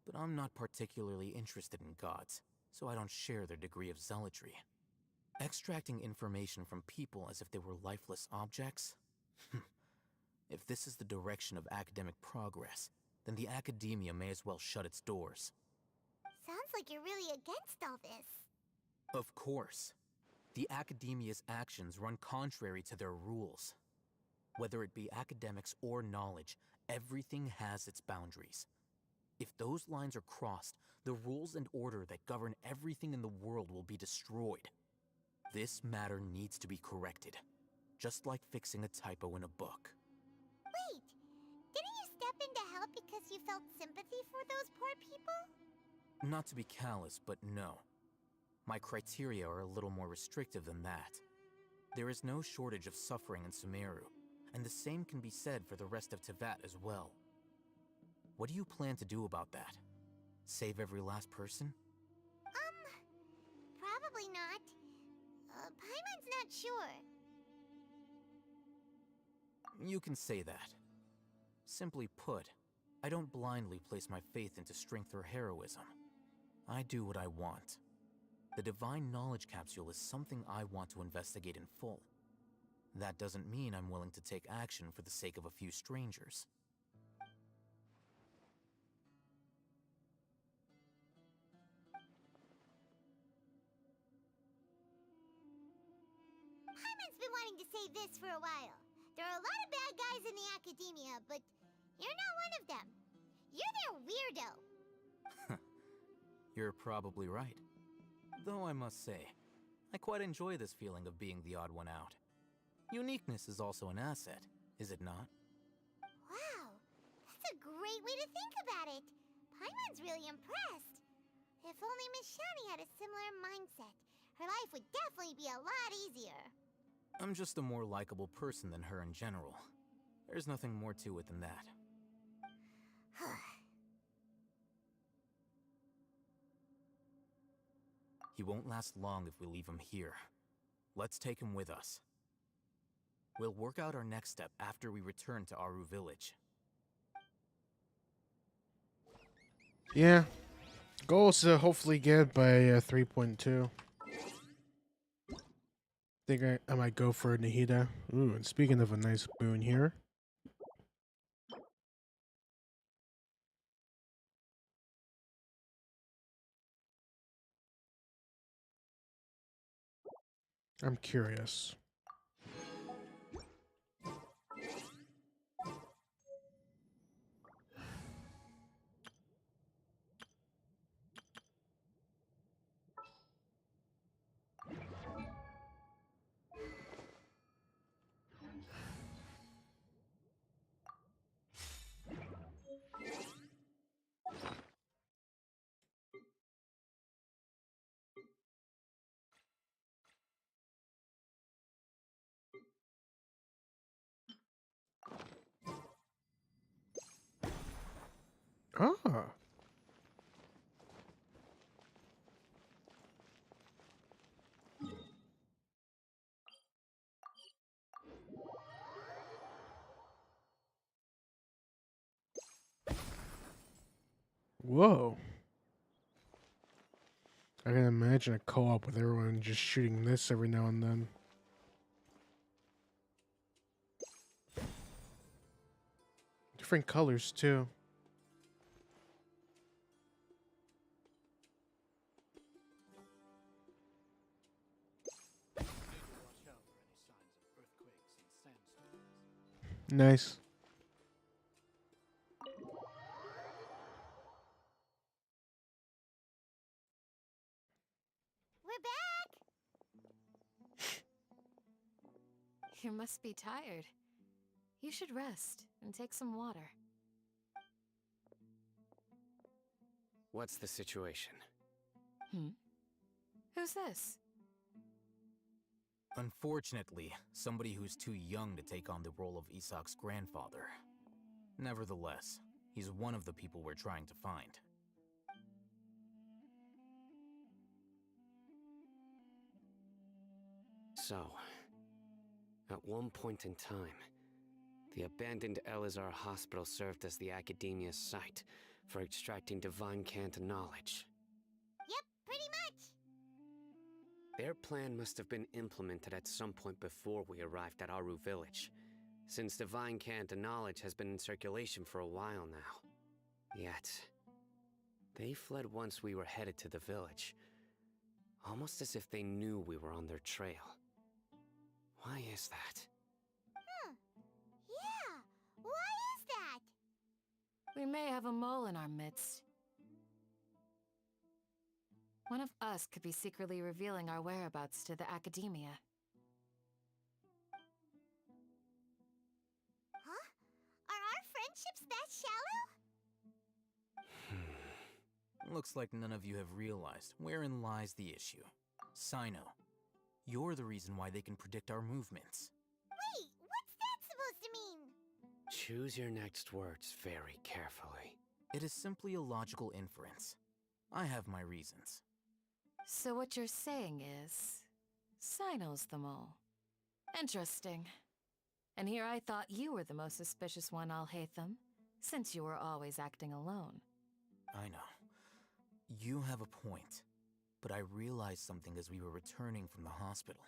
but I'm not particularly interested in gods, so I don't share their degree of zealotry. Extracting information from people as if they were lifeless objects? If this is the direction of academic progress, then the academia may as well shut its doors. Sounds like you're really against all this. Of course. The academia's actions run contrary to their rules. Whether it be academics or knowledge, everything has its boundaries. If those lines are crossed, the rules and order that govern everything in the world will be destroyed. This matter needs to be corrected, just like fixing a typo in a book. Wait, didn't you step in to help because you felt sympathy for those poor people? Not to be callous, but no. My criteria are a little more restrictive than that. There is no shortage of suffering in Sumeru, and the same can be said for the rest of Teyvat as well. What do you plan to do about that? Save every last person? Probably not. Paimon's not sure. You can say that. Simply put, I don't blindly place my faith into strength or heroism. I do what I want. The divine knowledge capsule is something I want to investigate in full. That doesn't mean I'm willing to take action for the sake of a few strangers. Paimon's been wanting to say this for a while. There are a lot of bad guys in the academia, but you're not one of them. You're their weirdo. You're probably right. Though I must say, I quite enjoy this feeling of being the odd one out. Uniqueness is also an asset, is it not? Wow, that's a great way to think about it. Paimon's really impressed. If only Miss Shani had a similar mindset, her life would definitely be a lot easier. I'm just a more likable person than her in general. There's nothing more to it than that. He won't last long if we leave him here. Let's take him with us. We'll work out our next step after we return to Aru village. Yeah. Goal is to hopefully get by 3.2. Think I might go for Nahida. Ooh, and speaking of a nice boon here. I'm curious. Ah. Whoa. I can imagine a co-op with everyone just shooting this every now and then. Different colors, too. Nice. We're back! You must be tired. You should rest and take some water. What's the situation? Who's this? Unfortunately, somebody who's too young to take on the role of Isak's grandfather. Nevertheless, he's one of the people we're trying to find. So, at one point in time, the abandoned Elazar hospital served as the Academia's site for extracting divine cant knowledge. Yep, pretty much! Their plan must have been implemented at some point before we arrived at Aru village, since divine cant knowledge has been in circulation for a while now. Yet, they fled once we were headed to the village, almost as if they knew we were on their trail. Why is that? Yeah, why is that? We may have a mole in our midst. One of us could be secretly revealing our whereabouts to the Academia. Huh? Are our friendships that shallow? Looks like none of you have realized wherein lies the issue. Sino, you're the reason why they can predict our movements. Wait, what's that supposed to mean? Choose your next words very carefully. It is simply a logical inference. I have my reasons. So what you're saying is, Sino's the mole. Interesting. And here I thought you were the most suspicious one, Alhaitham, since you were always acting alone. I know. You have a point. But I realized something as we were returning from the hospital.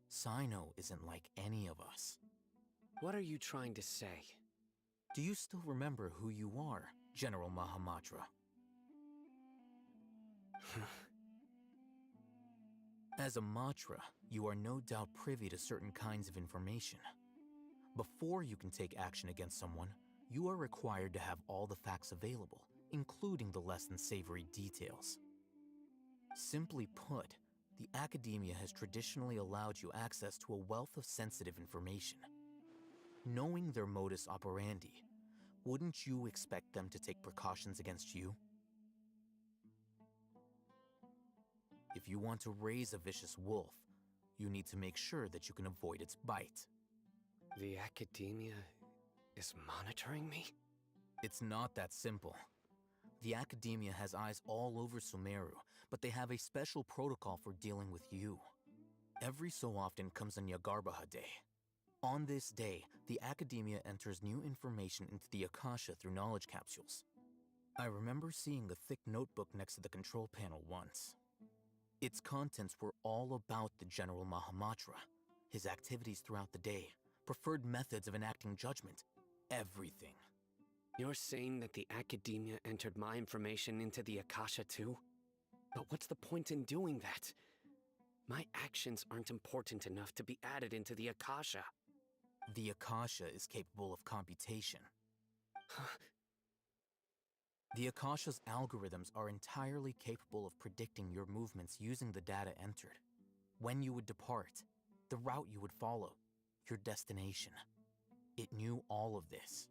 Sino isn't like any of us. What are you trying to say? Do you still remember who you are, General Mahamatra? As a Matra, you are no doubt privy to certain kinds of information. Before you can take action against someone, you are required to have all the facts available, including the less than savory details. Simply put, the Academia has traditionally allowed you access to a wealth of sensitive information. Knowing their modus operandi, wouldn't you expect them to take precautions against you? If you want to raise a vicious wolf, you need to make sure that you can avoid its bite. The Academia is monitoring me? It's not that simple. The Academia has eyes all over Sumeru, but they have a special protocol for dealing with you. Every so often comes a Nyagarbaha Day. On this day, the Academia enters new information into the Akasha through knowledge capsules. I remember seeing a thick notebook next to the control panel once. Its contents were all about the General Mahamatra, his activities throughout the day, preferred methods of enacting judgment, everything. You're saying that the Academia entered my information into the Akasha too? But what's the point in doing that? My actions aren't important enough to be added into the Akasha. The Akasha is capable of computation. The Akasha's algorithms are entirely capable of predicting your movements using the data entered. When you would depart, the route you would follow, your destination. It knew all of this.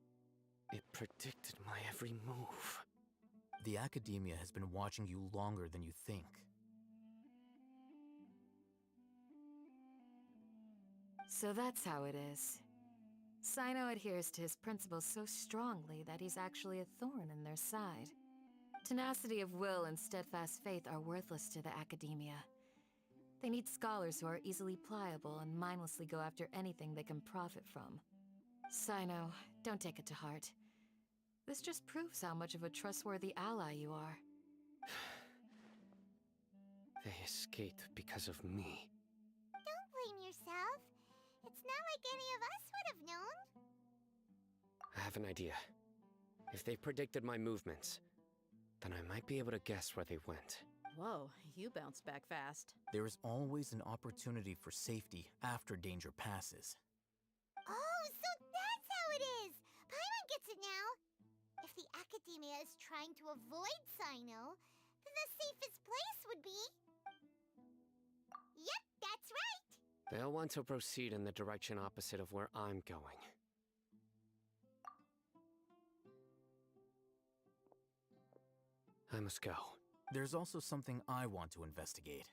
It predicted my every move. The Academia has been watching you longer than you think. So that's how it is. Sino adheres to his principles so strongly that he's actually a thorn in their side. Tenacity of will and steadfast faith are worthless to the Academia. They need scholars who are easily pliable and mindlessly go after anything they can profit from. Sino, don't take it to heart. This just proves how much of a trustworthy ally you are. They escaped because of me. Don't blame yourself. It's not like any of us would have known. I have an idea. If they predicted my movements, then I might be able to guess where they went. Whoa, you bounced back fast. There is always an opportunity for safety after danger passes. Oh, so that's how it is! Paimon gets it now! If the Academia is trying to avoid Sino, then the safest place would be... Yep, that's right! They'll want to proceed in the direction opposite of where I'm going. I must go. There's also something I want to investigate.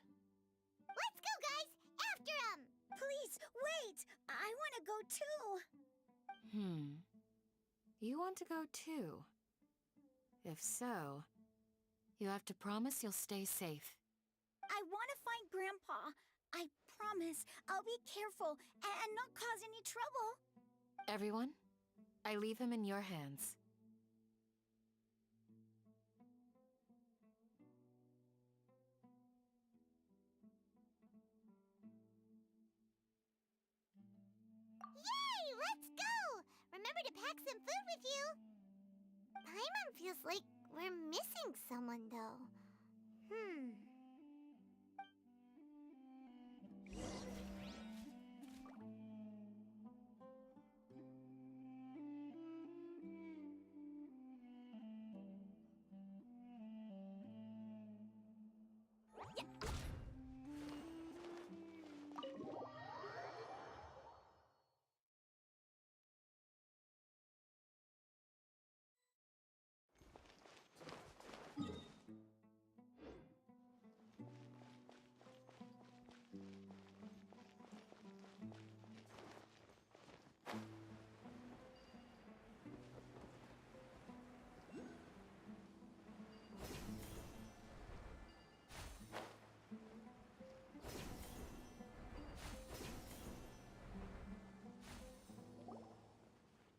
Let's go, guys! After him! Please, wait! I want to go too! You want to go too? If so, you have to promise you'll stay safe. I want to find Grandpa. I promise I'll be careful and not cause any trouble. Everyone, I leave him in your hands. Yay! Let's go! Remember to pack some food with you. Paimon feels like we're missing someone, though.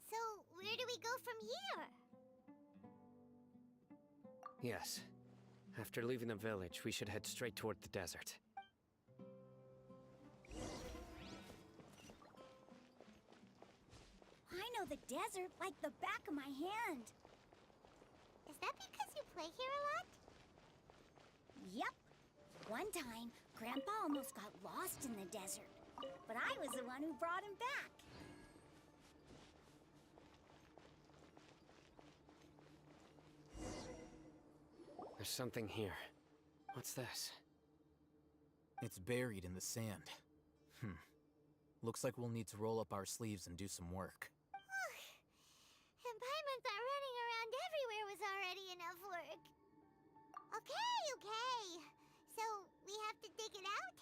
So, where do we go from here? Yes. After leaving the village, we should head straight toward the desert. I know the desert like the back of my hand. Is that because you play here a lot? Yep. One time, Grandpa almost got lost in the desert, but I was the one who brought him back. There's something here. What's this? It's buried in the sand. Looks like we'll need to roll up our sleeves and do some work. And Paimon thought running around everywhere was already enough work. Okay. So, we have to dig it out?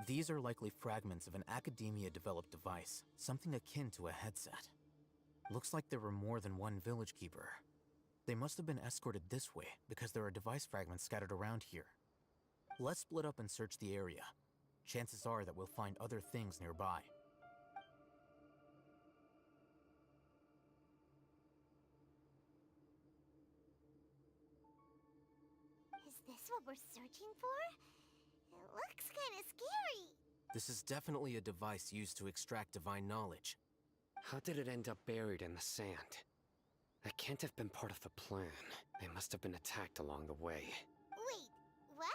These are likely fragments of an Academia-developed device, something akin to a headset. Looks like there were more than one village keeper. They must have been escorted this way because there are device fragments scattered around here. Let's split up and search the area. Chances are that we'll find other things nearby. Is this what we're searching for? It looks kind of scary. This is definitely a device used to extract divine knowledge. How did it end up buried in the sand? That can't have been part of the plan. They must have been attacked along the way. Wait, what?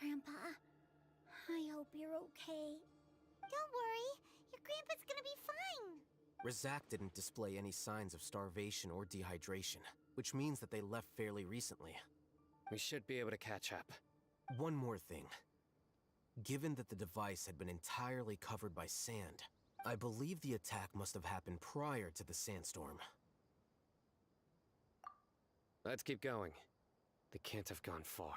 Grandpa, I hope you're okay. Don't worry, your grandpa's gonna be fine. Razak didn't display any signs of starvation or dehydration, which means that they left fairly recently. We should be able to catch up. One more thing. Given that the device had been entirely covered by sand, I believe the attack must have happened prior to the sandstorm. Let's keep going. They can't have gone far.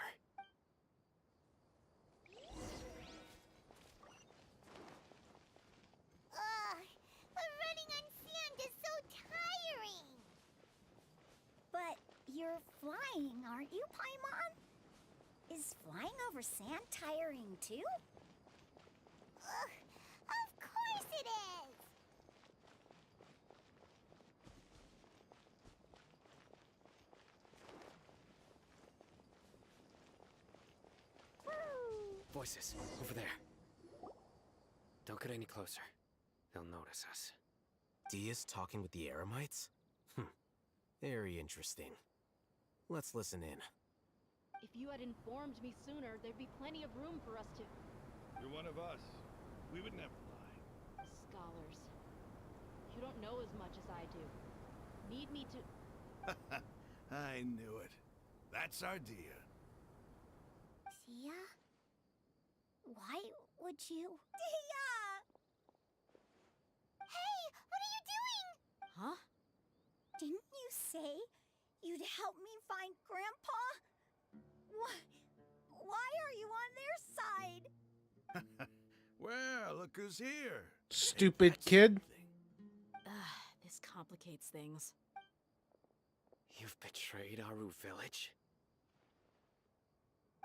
But running on sand is so tiring. But you're flying, aren't you, Paimon? Is flying over sand tiring too? Of course it is! Voices, over there. Don't get any closer. They'll notice us. Dia's talking with the Eremites? Very interesting. Let's listen in. If you had informed me sooner, there'd be plenty of room for us to... You're one of us. We would never lie. Scholars. You don't know as much as I do. Need me to... I knew it. That's our Dia. Dia? Why would you... Dia! Hey, what are you doing? Huh? Didn't you say you'd help me find Grandpa? Why are you on their side? Well, look who's here. Stupid kid. This complicates things. You've betrayed Aru village?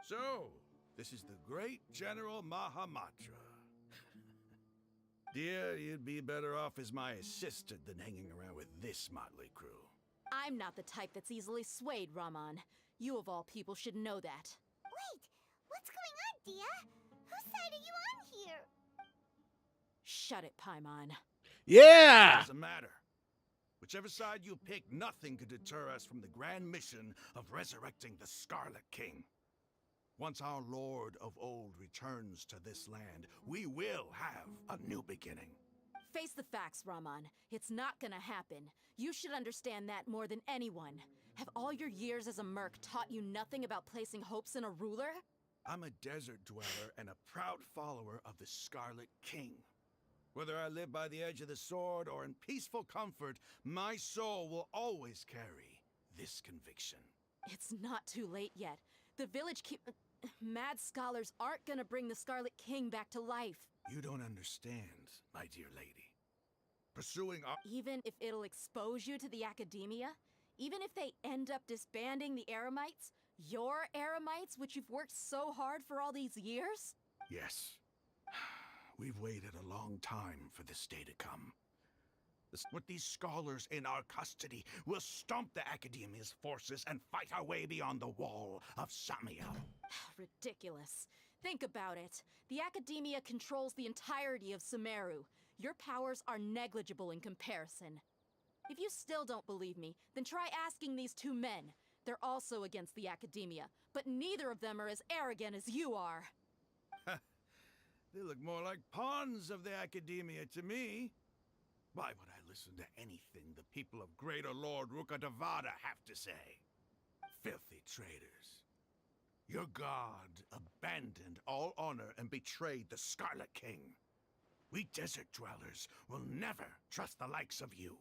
So, this is the great General Mahamatra. Dear, you'd be better off as my assistant than hanging around with this motley crew. I'm not the type that's easily swayed, Raman. You of all people should know that. Wait, what's going on, Dia? Whose side are you on here? Shut it, Paimon. Yeah! Doesn't matter. Whichever side you pick, nothing could deter us from the grand mission of resurrecting the Scarlet King. Once our Lord of Old returns to this land, we will have a new beginning. Face the facts, Raman. It's not gonna happen. You should understand that more than anyone. Have all your years as a merc taught you nothing about placing hopes in a ruler? I'm a desert dweller and a proud follower of the Scarlet King. Whether I live by the edge of the sword or in peaceful comfort, my soul will always carry this conviction. It's not too late yet. The village mad scholars aren't gonna bring the Scarlet King back to life. You don't understand, my dear lady. Pursuing our... Even if it'll expose you to the academia? Even if they end up disbanding the Eremites? Your Eremites, which you've worked so hard for all these years? Yes. We've waited a long time for this day to come. With these scholars in our custody, we'll stomp the Academia's forces and fight our way beyond the wall of Samiel. Ridiculous. Think about it. The Academia controls the entirety of Sumeru. Your powers are negligible in comparison. If you still don't believe me, then try asking these two men. They're also against the Academia, but neither of them are as arrogant as you are. They look more like pawns of the Academia to me. Why would I listen to anything the people of Greater Lord Rukkhadevada have to say? Filthy traitors. Your god abandoned all honor and betrayed the Scarlet King. We desert dwellers will never trust the likes of you.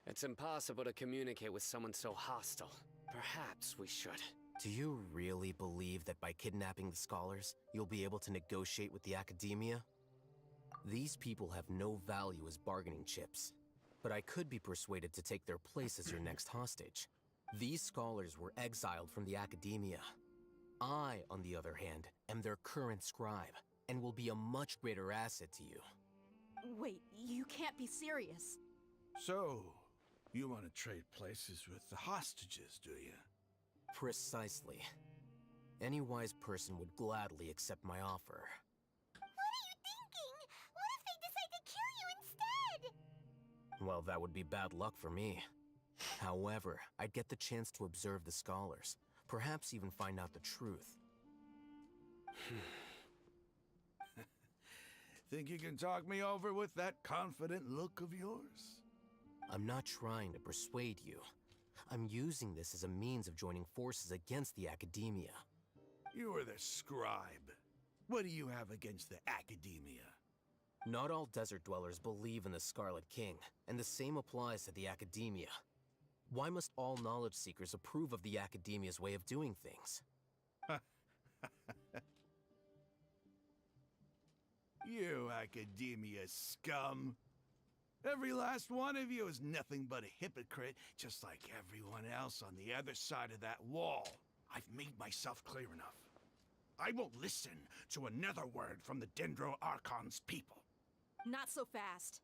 It's impossible to communicate with someone so hostile. Perhaps we should. Do you really believe that by kidnapping the scholars, you'll be able to negotiate with the Academia? These people have no value as bargaining chips, but I could be persuaded to take their place as your next hostage. These scholars were exiled from the Academia. I, on the other hand, am their current scribe, and will be a much greater asset to you. Wait, you can't be serious. So, you want to trade places with the hostages, do you? Precisely. Any wise person would gladly accept my offer. What are you thinking? What if they decide to kill you instead? Well, that would be bad luck for me. However, I'd get the chance to observe the scholars, perhaps even find out the truth. Think you can talk me over with that confident look of yours? I'm not trying to persuade you. I'm using this as a means of joining forces against the Academia. You are the scribe. What do you have against the Academia? Not all desert dwellers believe in the Scarlet King, and the same applies to the Academia. Why must all knowledge seekers approve of the Academia's way of doing things? You Academia scum. Every last one of you is nothing but a hypocrite, just like everyone else on the other side of that wall. I've made myself clear enough. I won't listen to another word from the Dendro Archon's people. Not so fast.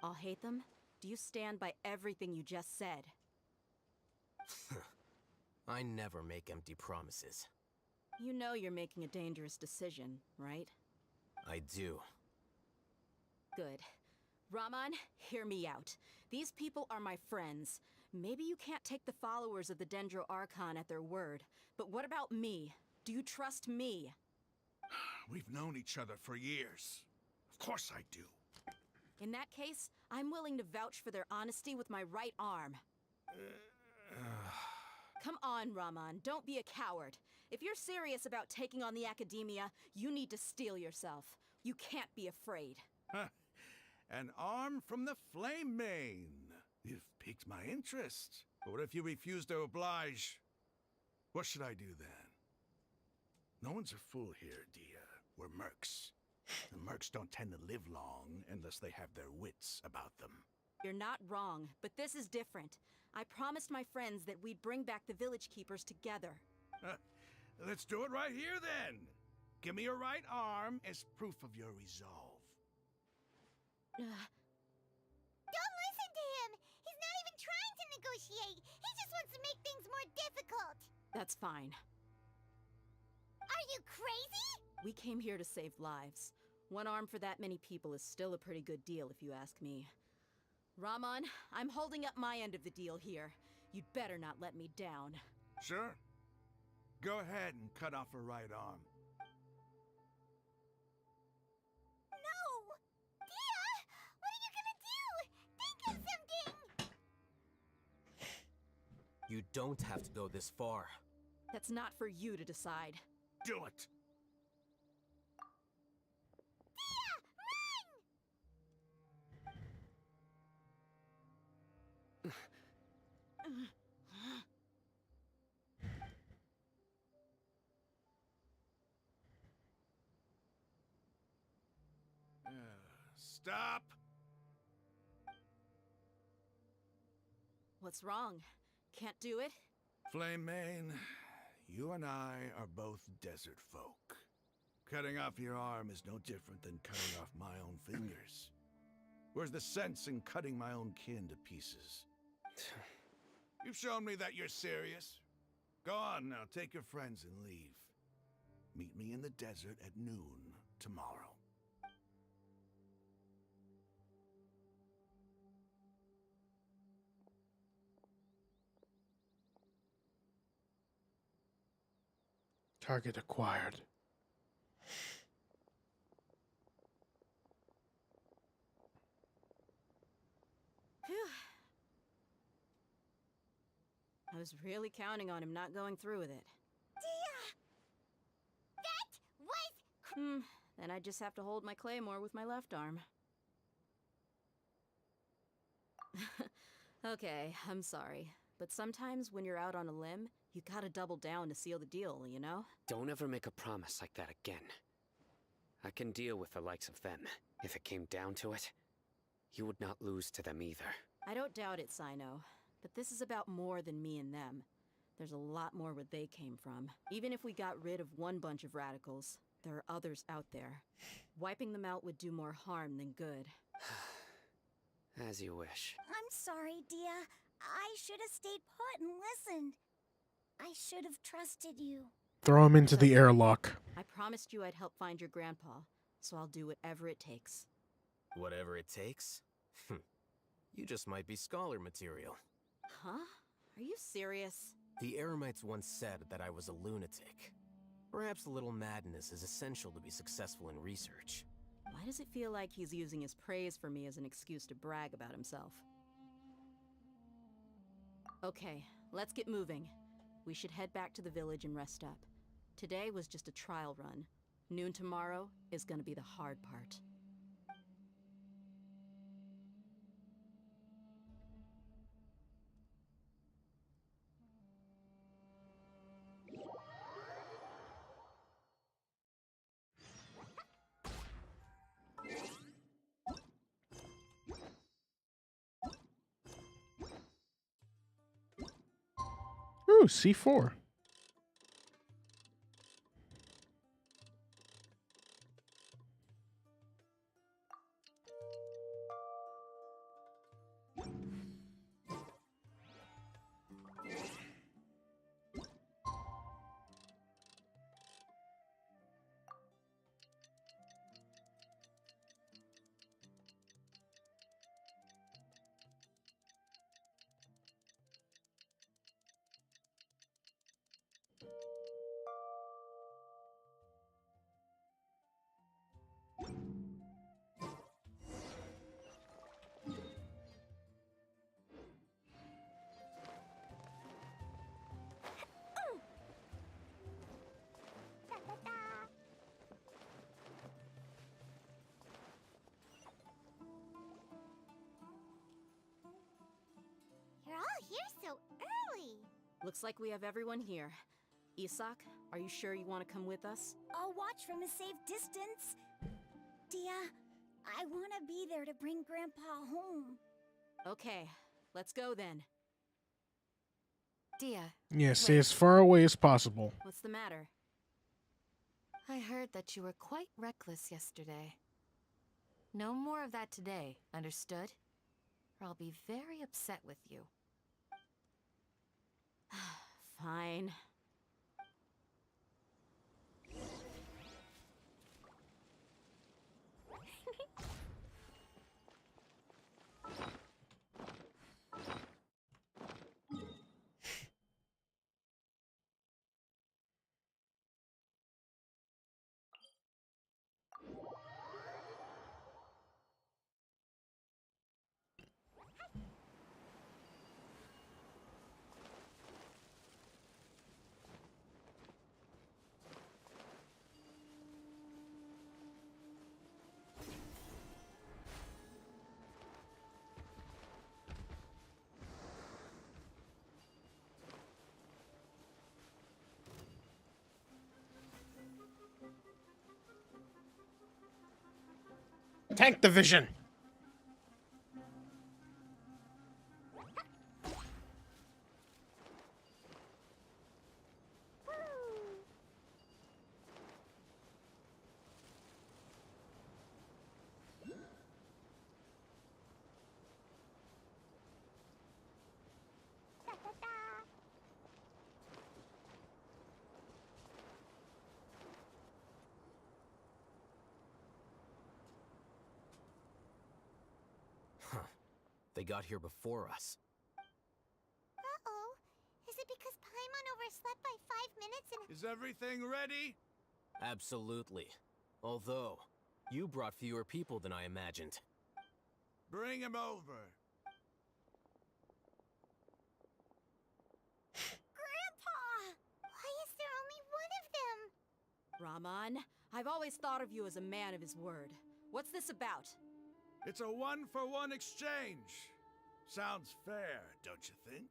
I'll hate them. Do you stand by everything you just said? I never make empty promises. You know you're making a dangerous decision, right? I do. Good. Raman, hear me out. These people are my friends. Maybe you can't take the followers of the Dendro Archon at their word, but what about me? Do you trust me? We've known each other for years. Of course I do. In that case, I'm willing to vouch for their honesty with my right arm. Come on, Raman, don't be a coward. If you're serious about taking on the Academia, you need to steel yourself. You can't be afraid. An arm from the Flame Mane. You've piqued my interest. But what if you refuse to oblige? What should I do then? No one's a fool here, Dia. We're mercs. The mercs don't tend to live long unless they have their wits about them. You're not wrong, but this is different. I promised my friends that we'd bring back the village keepers together. Let's do it right here then. Give me your right arm as proof of your resolve. Don't listen to him! He's not even trying to negotiate! He just wants to make things more difficult! That's fine. Are you crazy? We came here to save lives. One arm for that many people is still a pretty good deal, if you ask me. Raman, I'm holding up my end of the deal here. You'd better not let me down. Sure. Go ahead and cut off her right arm. No! Dia! What are you gonna do? Think of something! You don't have to go this far. That's not for you to decide. Do it! Stop! What's wrong? Can't do it? Flame Mane, you and I are both desert folk. Cutting off your arm is no different than cutting off my own fingers. Where's the sense in cutting my own kin to pieces? You've shown me that you're serious. Go on now, take your friends and leave. Meet me in the desert at noon tomorrow. Target acquired. Phew. I was really counting on him not going through with it. Dia! That was... Then I just have to hold my claymore with my left arm. Okay, I'm sorry. But sometimes when you're out on a limb, you gotta double down to seal the deal, you know? Don't ever make a promise like that again. I can deal with the likes of them. If it came down to it, you would not lose to them either. I don't doubt it, Sino. But this is about more than me and them. There's a lot more where they came from. Even if we got rid of one bunch of radicals, there are others out there. Wiping them out would do more harm than good. As you wish. I'm sorry, Dia. I should have stayed put and listened. I should have trusted you. Throw him into the airlock. I promised you I'd help find your grandpa, so I'll do whatever it takes. Whatever it takes? You just might be scholar material. Huh? Are you serious? The Eremites once said that I was a lunatic. Perhaps a little madness is essential to be successful in research. Why does it feel like he's using his praise for me as an excuse to brag about himself? Okay, let's get moving. We should head back to the village and rest up. Today was just a trial run. Noon tomorrow is gonna be the hard part. Ooh, C4. Looks like we have everyone here. Isak, are you sure you want to come with us? I'll watch from a safe distance. Dia, I want to be there to bring Grandpa home. Okay, let's go then. Dia. Yeah, stay as far away as possible. What's the matter? I heard that you were quite reckless yesterday. No more of that today, understood? Or I'll be very upset with you. Fine. Tank division. They got here before us. Uh-oh. Is it because Paimon overslept by 5 minutes and... Is everything ready? Absolutely. Although, you brought fewer people than I imagined. Bring him over. Grandpa! Why is there only one of them? Raman, I've always thought of you as a man of his word. What's this about? It's a one-for-one exchange. Sounds fair, don't you think?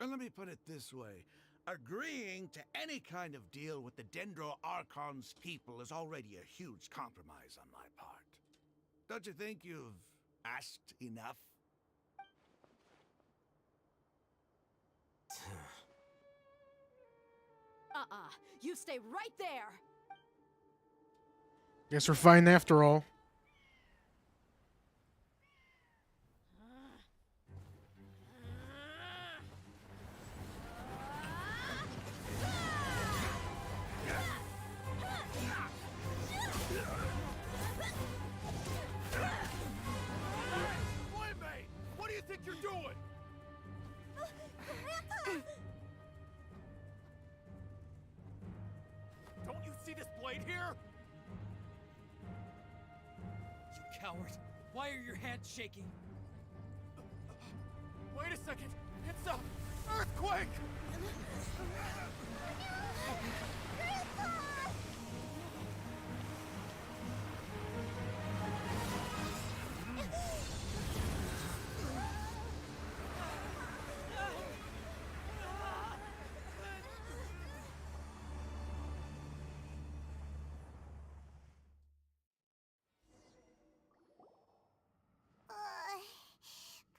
And let me put it this way. Agreeing to any kind of deal with the Dendro Archon's people is already a huge compromise on my part. Don't you think you've asked enough? You stay right there! Guess we're fine after all. What do you think you're doing? Don't you see this blade here? You coward! Why are your hands shaking? Wait a second! It's a earthquake!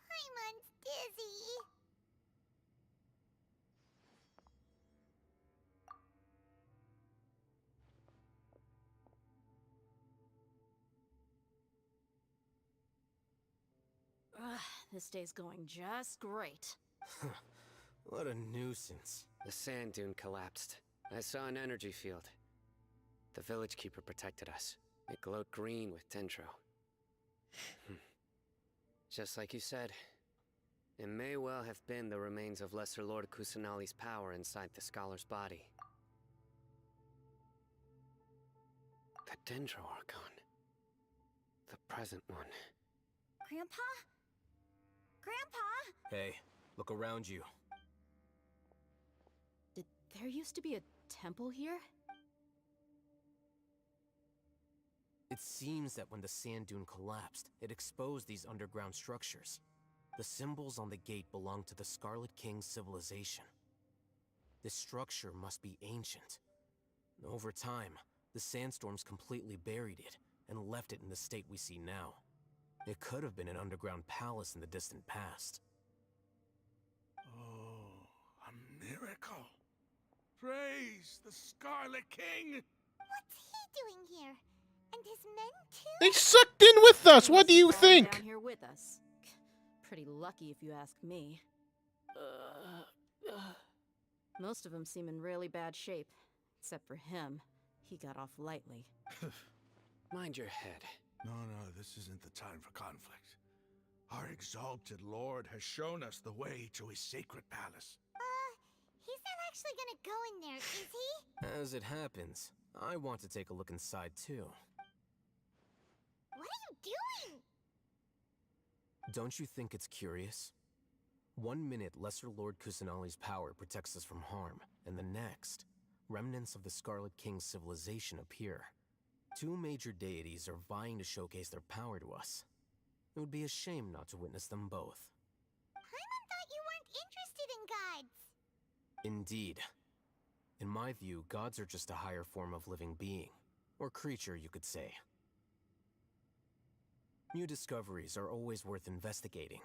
Paimon's dizzy. This day's going just great. What a nuisance. The sand dune collapsed. I saw an energy field. The village keeper protected us. It glowed green with dendro. Just like you said, it may well have been the remains of Lesser Lord Kusanali's power inside the scholar's body. The Dendro Archon. The present one. Grandpa? Grandpa? Hey, look around you. Did there used to be a temple here? It seems that when the sand dune collapsed, it exposed these underground structures. The symbols on the gate belong to the Scarlet King's civilization. This structure must be ancient. Over time, the sandstorms completely buried it and left it in the state we see now. It could have been an underground palace in the distant past. Oh, a miracle. Praise the Scarlet King! What's he doing here? And his men too? They sucked in with us. What do you Falling think? Down here with us. Pretty lucky if you ask me. Most of them seem in really bad shape. Except for him. He got off lightly. Mind your head. No, this isn't the time for conflict. Our exalted lord has shown us the way to his sacred palace. He's not actually gonna go in there, is he? As it happens, I want to take a look inside too. What are you doing? Don't you think it's curious? 1 minute, Lesser Lord Kusanali's power protects us from harm, and the next, remnants of the Scarlet King's civilization appear. 2 major deities are vying to showcase their power to us. It would be a shame not to witness them both. Paimon thought you weren't interested in gods. Indeed. In my view, gods are just a higher form of living being, or creature, you could say. New discoveries are always worth investigating.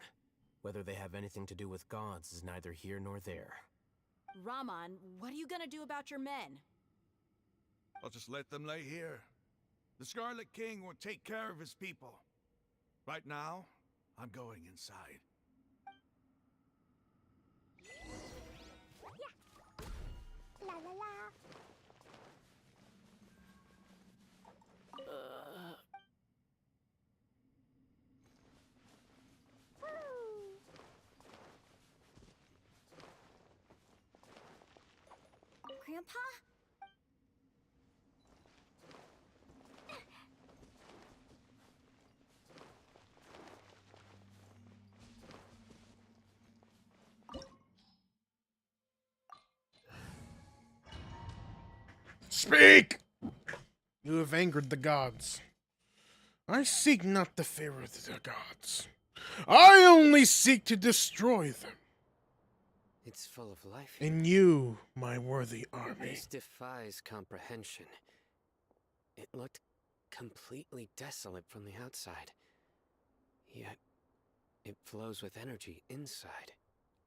Whether they have anything to do with gods is neither here nor there. Raman, what are you gonna do about your men? I'll just let them lay here. The Scarlet King will take care of his people. Right now, I'm going inside. La la la. Grandpa? Speak! You have angered the gods. I seek not the favor of the gods. I only seek to destroy them. It's full of life here. And you, my worthy army. This defies comprehension. It looked completely desolate from the outside. Yet, it flows with energy inside.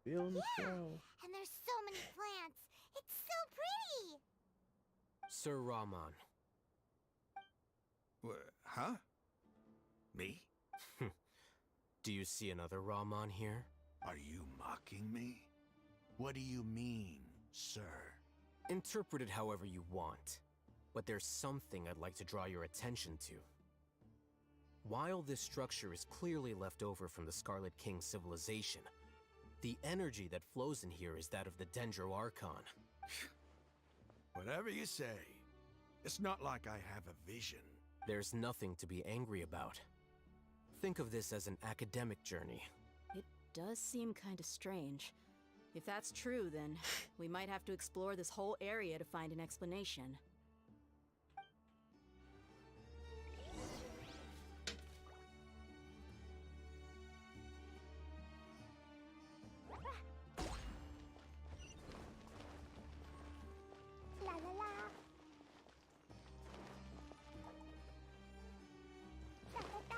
Yeah, and there's so many plants. It's so pretty. Sir Raman. Huh? Me? Do you see another Raman here? Are you mocking me? What do you mean, sir? Interpret it however you want. But there's something I'd like to draw your attention to. While this structure is clearly left over from the Scarlet King's civilization, the energy that flows in here is that of the Dendro Archon. Whatever you say. It's not like I have a vision. There's nothing to be angry about. Think of this as an academic journey. It does seem kinda strange. If that's true, then we might have to explore this whole area to find an explanation. La la la. Da da da.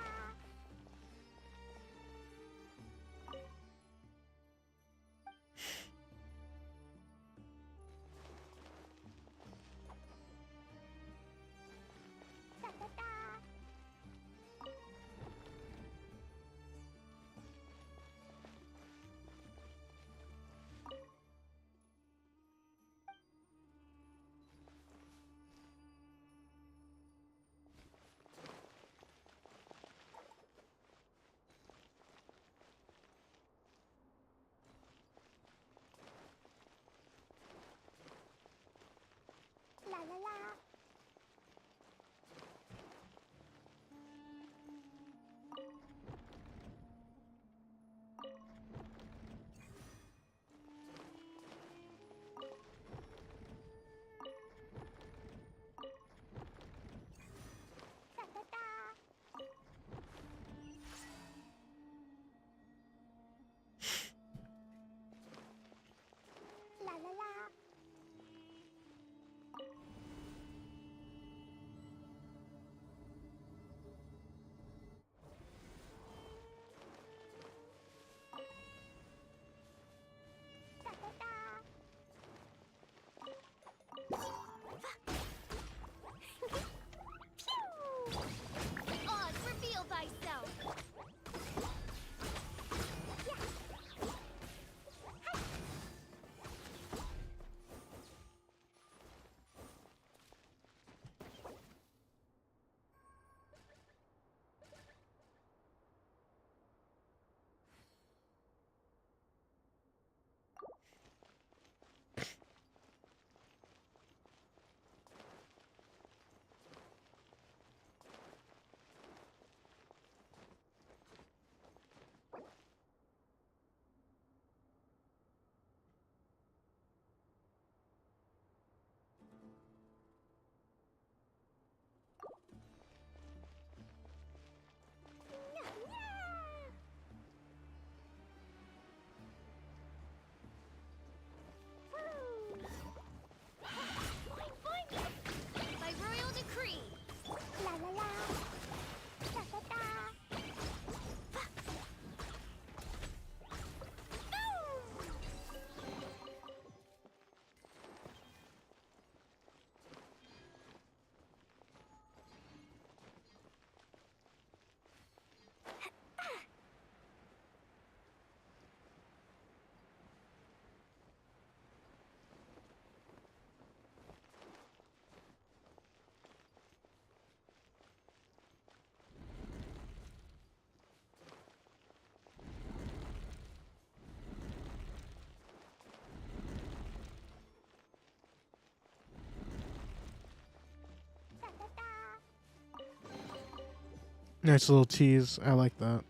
Nice little tease. I like that.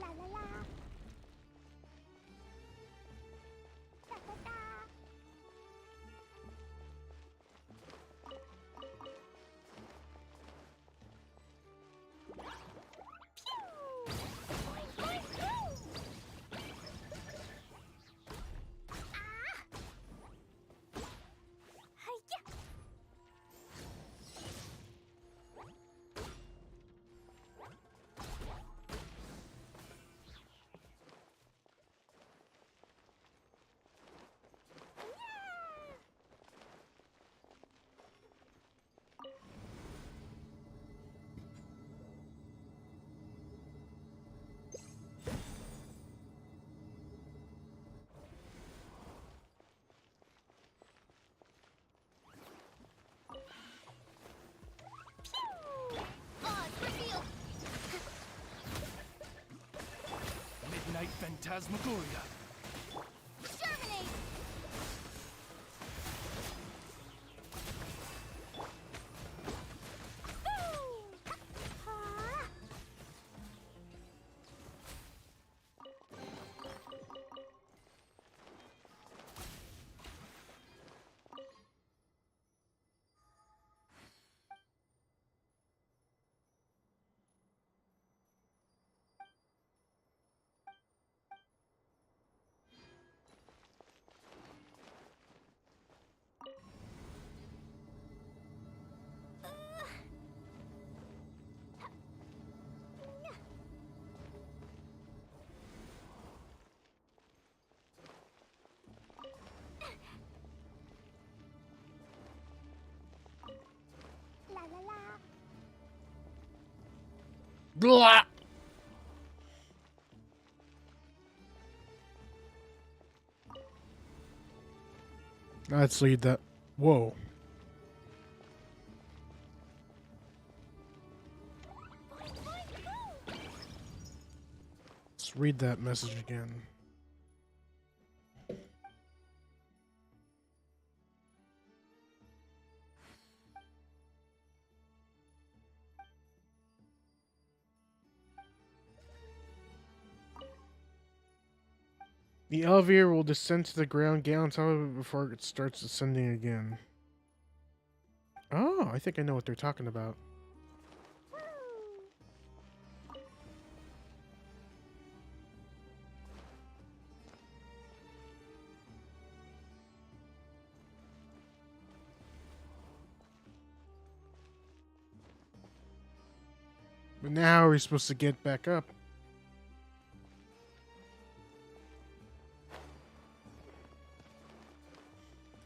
La la la. Da da da. Midnight Phantasmagoria. Exterminate! La la la. Blah. Let's read that. Whoa. Let's read that message again. The elevator will descend to the ground, get on top of it before it starts ascending again. Oh, I think I know what they're talking about. But now how are we supposed to get back up?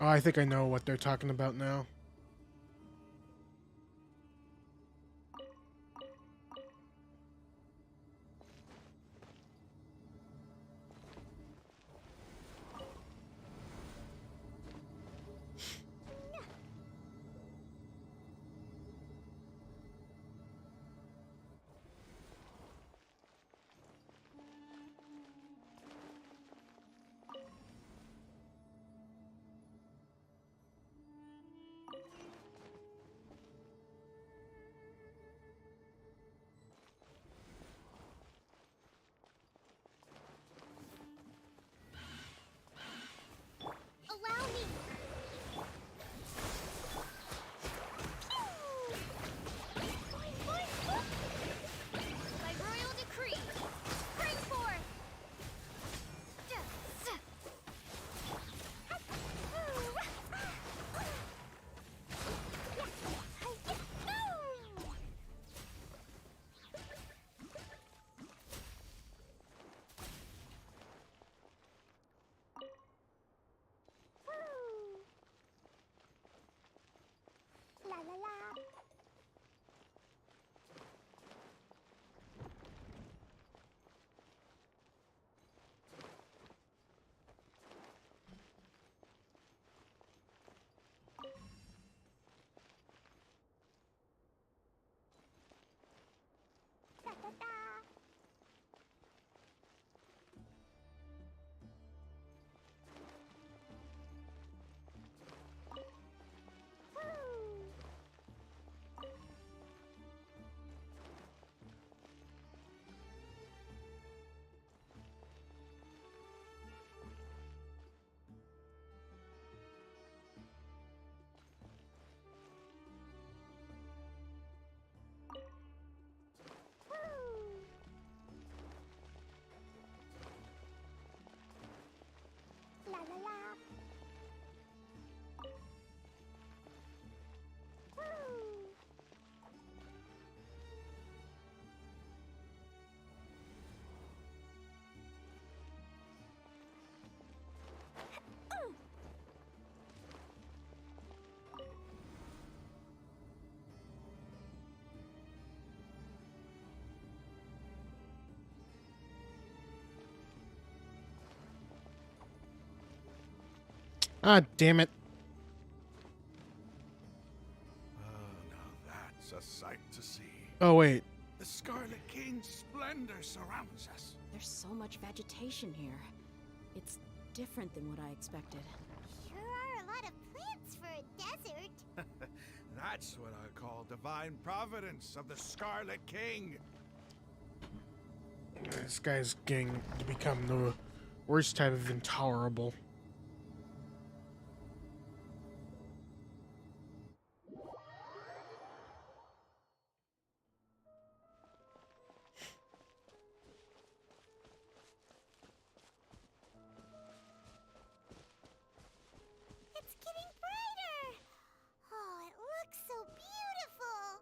Oh, I think I know what they're talking about now. Ah, damn it. Oh, now that's a sight to see. Oh, wait. The Scarlet King's splendor surrounds us. There's so much vegetation here. It's different than what I expected. Sure are a lot of plants for a desert. That's what I call divine providence of the Scarlet King. This guy's getting to become the worst type of intolerable. It's getting brighter. Oh, it looks so beautiful.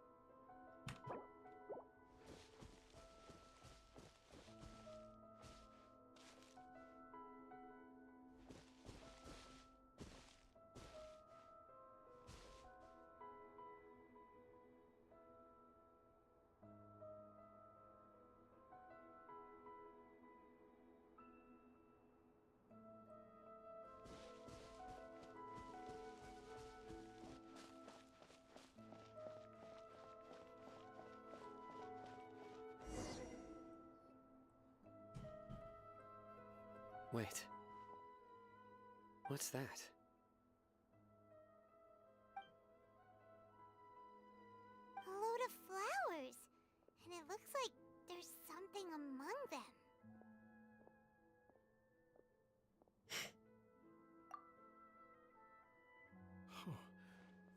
Wait. What's that? A load of flowers. And it looks like there's something among them.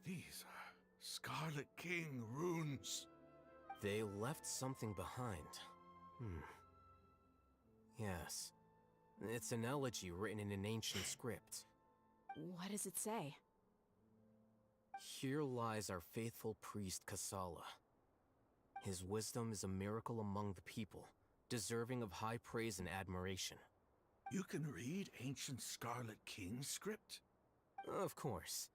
These are Scarlet King runes. They left something behind. Yes. It's an elegy written in an ancient script. What does it say? Here lies our faithful priest Kasala. His wisdom is a miracle among the people, deserving of high praise and admiration. You can read ancient Scarlet King script? Of course.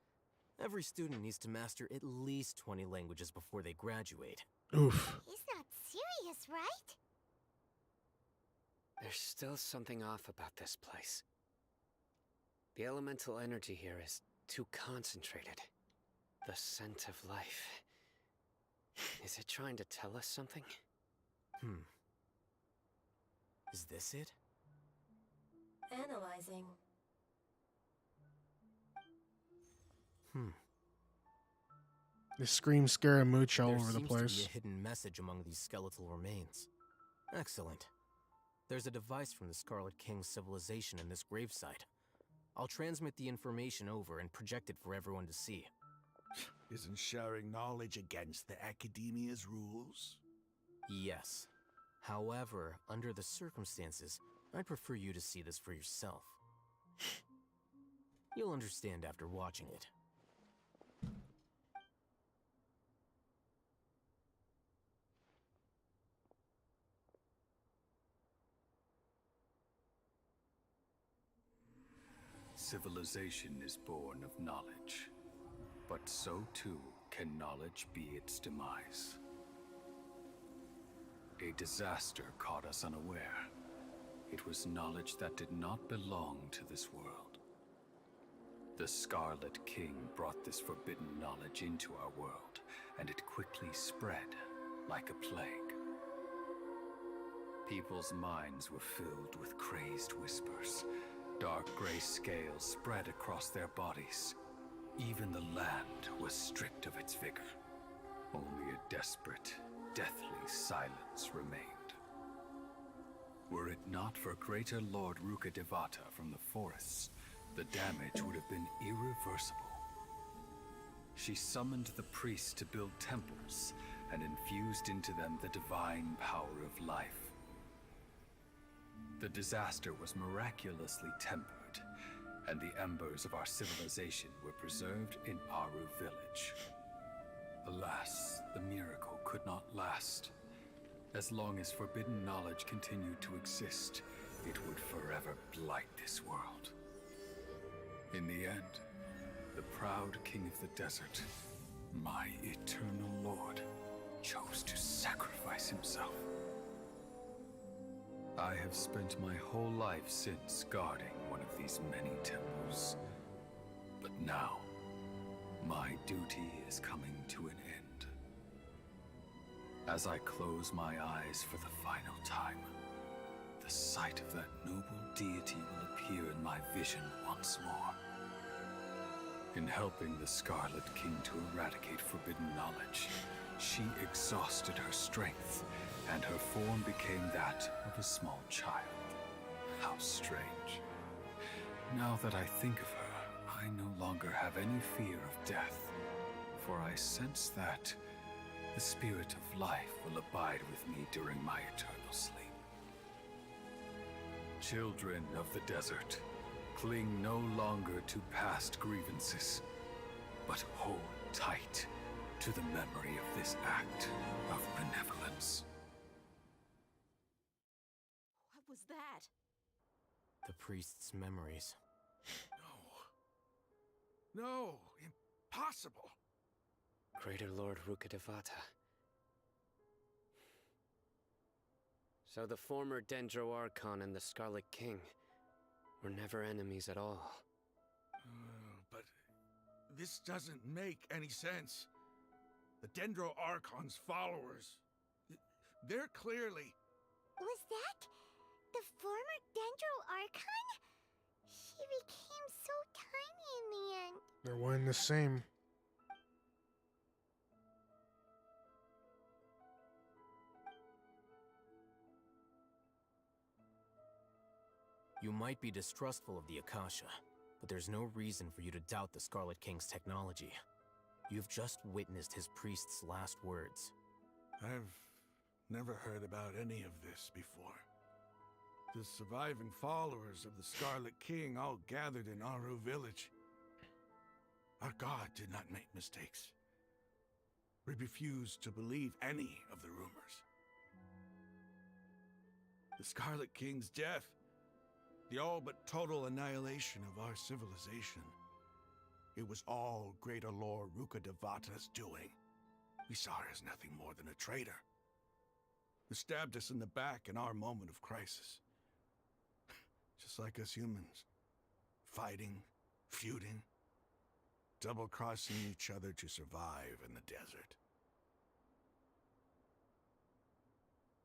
Every student needs to master at least 20 languages before they graduate. Oof. He's not serious, right? There's still something off about this place. The elemental energy here is too concentrated. The scent of life. Is it trying to tell us something? Is this it? Analyzing. They scream Scaramouche all There over the seems to place. be a hidden message among these skeletal remains. Excellent. There's a device from the Scarlet King's civilization in this gravesite. I'll transmit the information over and project it for everyone to see. Isn't sharing knowledge against the Academia's rules? Yes. However, under the circumstances, I'd prefer you to see this for yourself. You'll understand after watching it. Civilization is born of knowledge, but so too can knowledge be its demise. A disaster caught us unaware. It was knowledge that did not belong to this world. The Scarlet King brought this forbidden knowledge into our world, and it quickly spread like a plague. People's minds were filled with crazed whispers. Dark gray scales spread across their bodies. Even the land was stripped of its vigor. Only a desperate, deathly silence remained. Were it not for greater Lord Rukkhadevata from the forests, the damage would have been irreversible. She summoned the priests to build temples and infused into them the divine power of life. The disaster was miraculously tempered, and the embers of our civilization were preserved in Aru village. Alas, the miracle could not last. As long as forbidden knowledge continued to exist, it would forever blight this world. In the end, the proud king of the desert, my eternal lord, chose to sacrifice himself. I have spent my whole life since guarding one of these many temples. But now, my duty is coming to an end. As I close my eyes for the final time, the sight of that noble deity will appear in my vision once more. In helping the Scarlet King to eradicate forbidden knowledge, she exhausted her strength, and her form became that of a small child. How strange. Now that I think of her, I no longer have any fear of death, for I sense that the spirit of life will abide with me during my eternal sleep. Children of the desert, cling no longer to past grievances, but hold tight to the memory of this act of benevolence. What was that? The priest's memories. No, impossible. Greater Lord Rukkhadevata. So the former Dendro Archon and the Scarlet King were never enemies at all. But this doesn't make any sense. The Dendro Archon's followers, they're clearly... Was that the former Dendro Archon? She became so tiny in the end. They're one and the same. You might be distrustful of the Akasha, but there's no reason for you to doubt the Scarlet King's technology. You've just witnessed his priest's last words. I've never heard about any of this before. The surviving followers of the Scarlet King all gathered in Aru village. Our god did not make mistakes. We refused to believe any of the rumors. The Scarlet King's death, the all but total annihilation of our civilization, it was all Greater Lord Rukkhadevata's doing. We saw her as nothing more than a traitor, who stabbed us in the back in our moment of crisis. Just like us humans. Fighting, feuding, double-crossing each other to survive in the desert.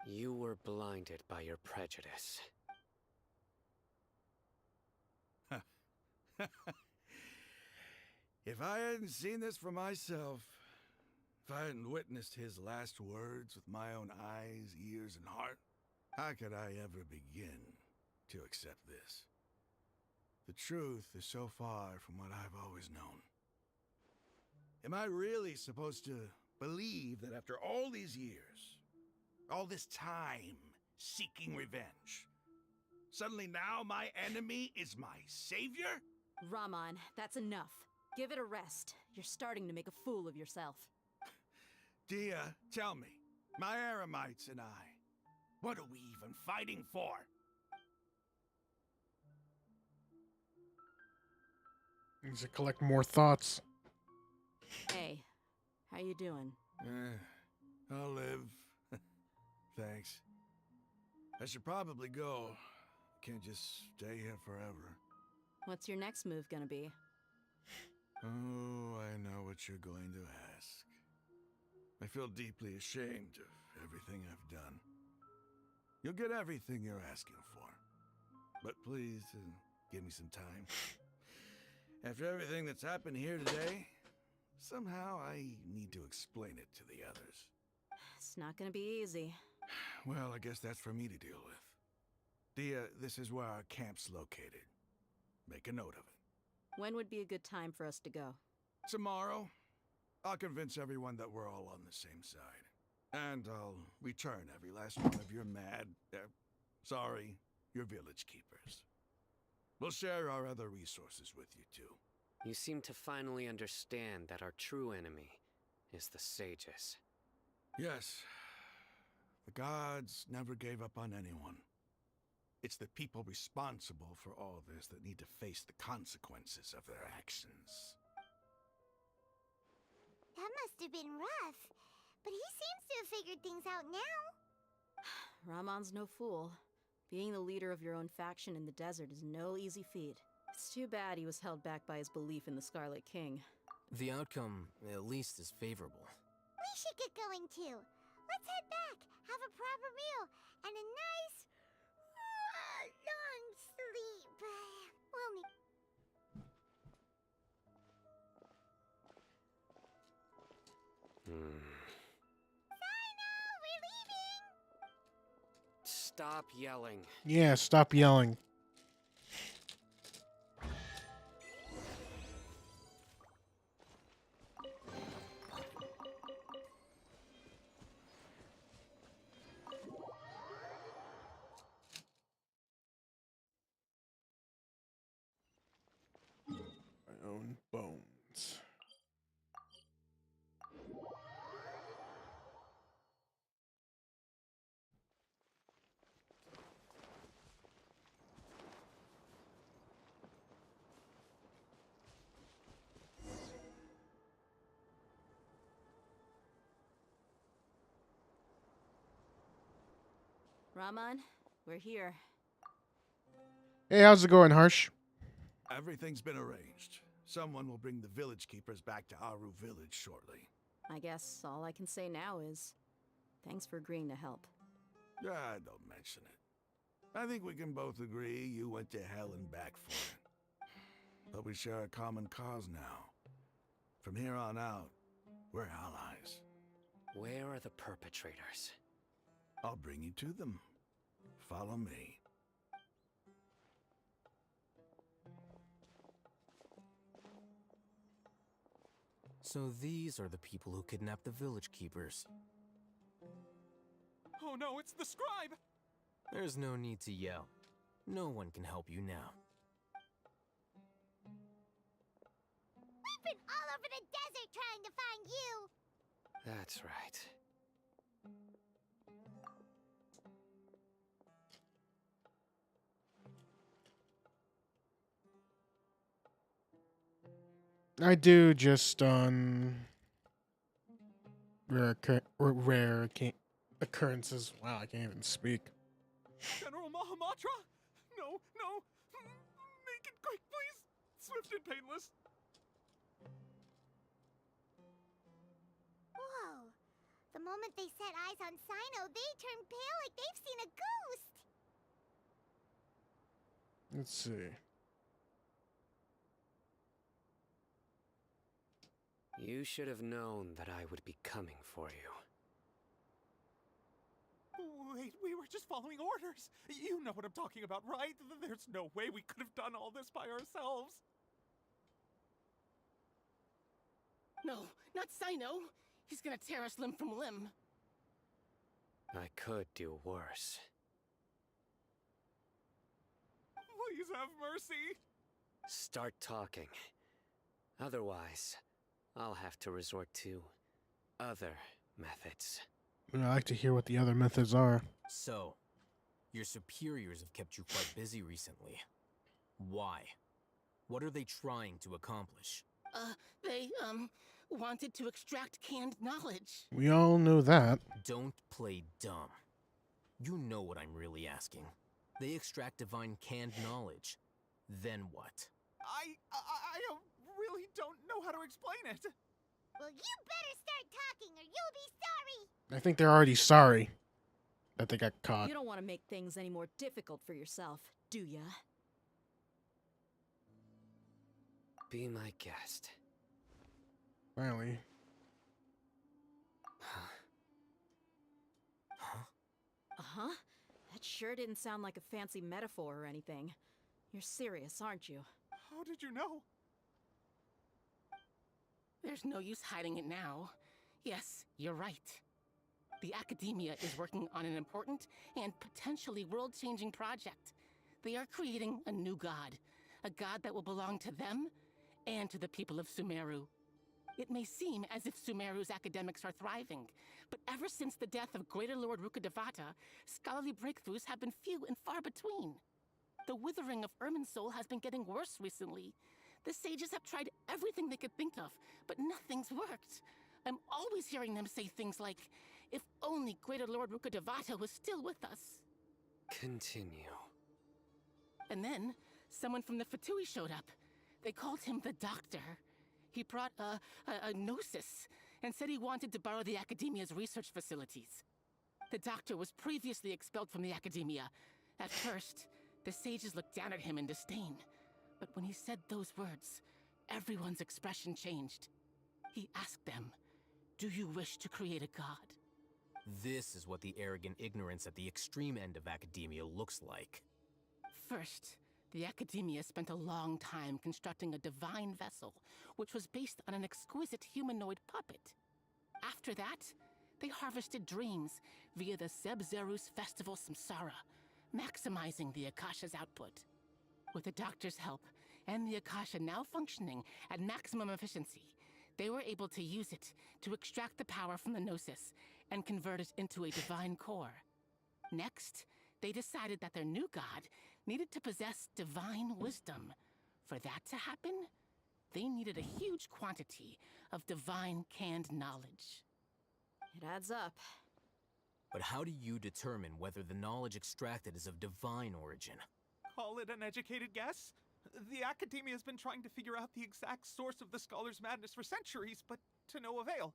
You were blinded by your prejudice. If I hadn't seen this for myself, if I hadn't witnessed his last words with my own eyes, ears, and heart, how could I ever begin to accept this? The truth is so far from what I've always known. Am I really supposed to believe that after all these years, all this time seeking revenge, suddenly now my enemy is my savior? Raman, that's enough. Give it a rest. You're starting to make a fool of yourself. Dia, tell me, my Aramites and I, what are we even fighting for? Needs to collect more thoughts. Hey, how you doing? I'll live. Thanks. I should probably go. Can't just stay here forever. What's your next move gonna be? Oh, I know what you're going to ask. I feel deeply ashamed of everything I've done. You'll get everything you're asking for. But please, give me some time. After everything that's happened here today, somehow I need to explain it to the others. It's not gonna be easy. Well, I guess that's for me to deal with. Dia, this is where our camp's located. Make a note of it. When would be a good time for us to go? Tomorrow. I'll convince everyone that we're all on the same side. And I'll return every last one of your your village keepers. We'll share our other resources with you too. You seem to finally understand that our true enemy is the sages. Yes. The gods never gave up on anyone. It's the people responsible for all this that need to face the consequences of their actions. That must have been rough, but he seems to have figured things out now. Ramon's no fool. Being the leader of your own faction in the desert is no easy feat. It's too bad he was held back by his belief in the Scarlet King. The outcome, at least, is favorable. We should get going too. Let's head back, have a proper meal, and a nice, long sleep. We'll need... Sino, we're leaving! Stop yelling. Yeah, stop yelling. My own bones. Raman, we're here. Hey, how's it going, Harsh? Everything's been arranged. Someone will bring the village keepers back to Aru village shortly. I guess all I can say now is thanks for agreeing to help. Ah, don't mention it. I think we can both agree you went to hell and back for it. But we share a common cause now. From here on out, we're allies. Where are the perpetrators? I'll bring you to them. Follow me. So these are the people who kidnapped the village keepers. Oh no, it's the scribe! There's no need to yell. No one can help you now. We've been all over the desert trying to find you! That's right. I do just rare occurrences. Wow, I can't even speak. General Mahamatra? No, no! Make it quick, please! Swift and painless! Whoa. The moment they set eyes on Sino, they turn pale like they've seen a ghost! Let's see. You should have known that I would be coming for you. Wait, we were just following orders. You know what I'm talking about, right? There's no way we could have done all this by ourselves. No, not Sino. He's gonna tear us limb from limb. I could do worse. Please have mercy. Start talking. Otherwise, I'll have to resort to other methods. I like to hear what the other methods are. So, your superiors have kept you quite busy recently. Why? What are they trying to accomplish? They, wanted to extract canned knowledge. We all know that. Don't play dumb. You know what I'm really asking. They extract divine canned knowledge. Then what? I really don't know how to explain it. Well, you better start talking or you'll be sorry! I think they're already sorry that they got caught. You don't want to make things any more difficult for yourself, do ya? Be my guest. Finally. Uh-huh. That sure didn't sound like a fancy metaphor or anything. You're serious, aren't you? How did you know? There's no use hiding it now. Yes, you're right. The Academia is working on an important and potentially world-changing project. They are creating a new god. A god that will belong to them and to the people of Sumeru. It may seem as if Sumeru's academics are thriving, but ever since the death of Greater Lord Rukkhadevata, scholarly breakthroughs have been few and far between. The withering of Irminsul has been getting worse recently. The sages have tried everything they could think of, but nothing's worked. I'm always hearing them say things like, if only Greater Lord Rukkhadevata was still with us. Continue. And then, someone from the Fatui showed up. They called him the Doctor. He brought a gnosis and said he wanted to borrow the Academia's research facilities. The Doctor was previously expelled from the Academia. At first, the sages looked down at him in disdain. But when he said those words, everyone's expression changed. He asked them, "Do you wish to create a god?" This is what the arrogant ignorance at the extreme end of academia looks like. First, the Academia spent a long time constructing a divine vessel, which was based on an exquisite humanoid puppet. After that, they harvested dreams via the Zeb-Zerus Festival Samsara, maximizing the Akasha's output. With the Doctor's help, and the Akasha now functioning at maximum efficiency, they were able to use it to extract the power from the Gnosis and convert it into a divine core. Next, they decided that their new god needed to possess divine wisdom. For that to happen, they needed a huge quantity of divine canned knowledge. It adds up. But how do you determine whether the knowledge extracted is of divine origin? Call it an educated guess? The Academia has been trying to figure out the exact source of the Scholar's madness for centuries, but to no avail.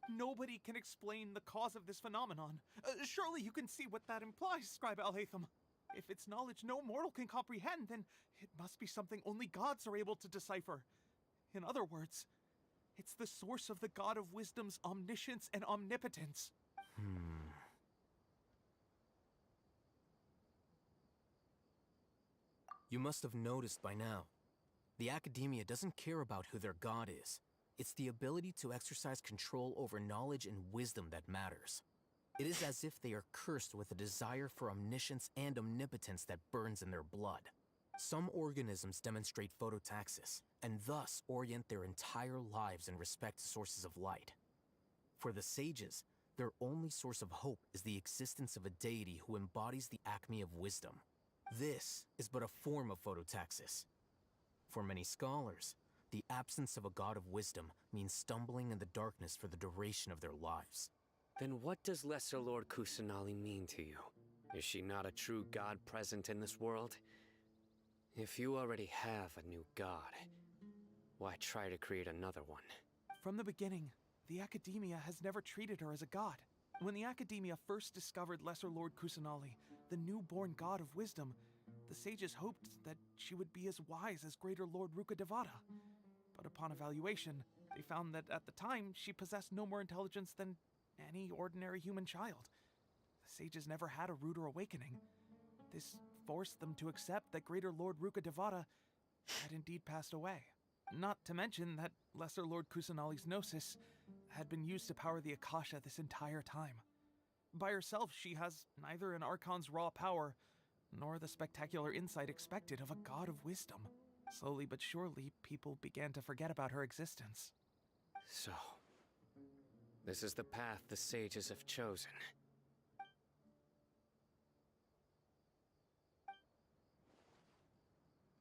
Nobody can explain the cause of this phenomenon. Surely you can see what that implies, Scribe Alhaitham. If it's knowledge no mortal can comprehend, then it must be something only gods are able to decipher. In other words, it's the source of the God of Wisdom's omniscience and omnipotence. You must have noticed by now. The Academia doesn't care about who their god is. It's the ability to exercise control over knowledge and wisdom that matters. It is as if they are cursed with a desire for omniscience and omnipotence that burns in their blood. Some organisms demonstrate phototaxis, and thus orient their entire lives in respect to sources of light. For the sages, their only source of hope is the existence of a deity who embodies the acme of wisdom. This is but a form of phototaxis. For many scholars, the absence of a god of wisdom means stumbling in the darkness for the duration of their lives. Then what does Lesser Lord Kusanali mean to you? Is she not a true god present in this world? If you already have a new god, why try to create another one? From the beginning, the Academia has never treated her as a god. When the Academia first discovered Lesser Lord Kusanali, the newborn god of wisdom, the sages hoped that she would be as wise as Greater Lord Rukkhadevata. But upon evaluation, they found that at the time, she possessed no more intelligence than any ordinary human child. The sages never had a ruder awakening. This forced them to accept that Greater Lord Rukkhadevata had indeed passed away. Not to mention that Lesser Lord Kusanali's Gnosis had been used to power the Akasha this entire time. By herself, she has neither an Archon's raw power, nor the spectacular insight expected of a god of wisdom. Slowly but surely, people began to forget about her existence. So, this is the path the sages have chosen.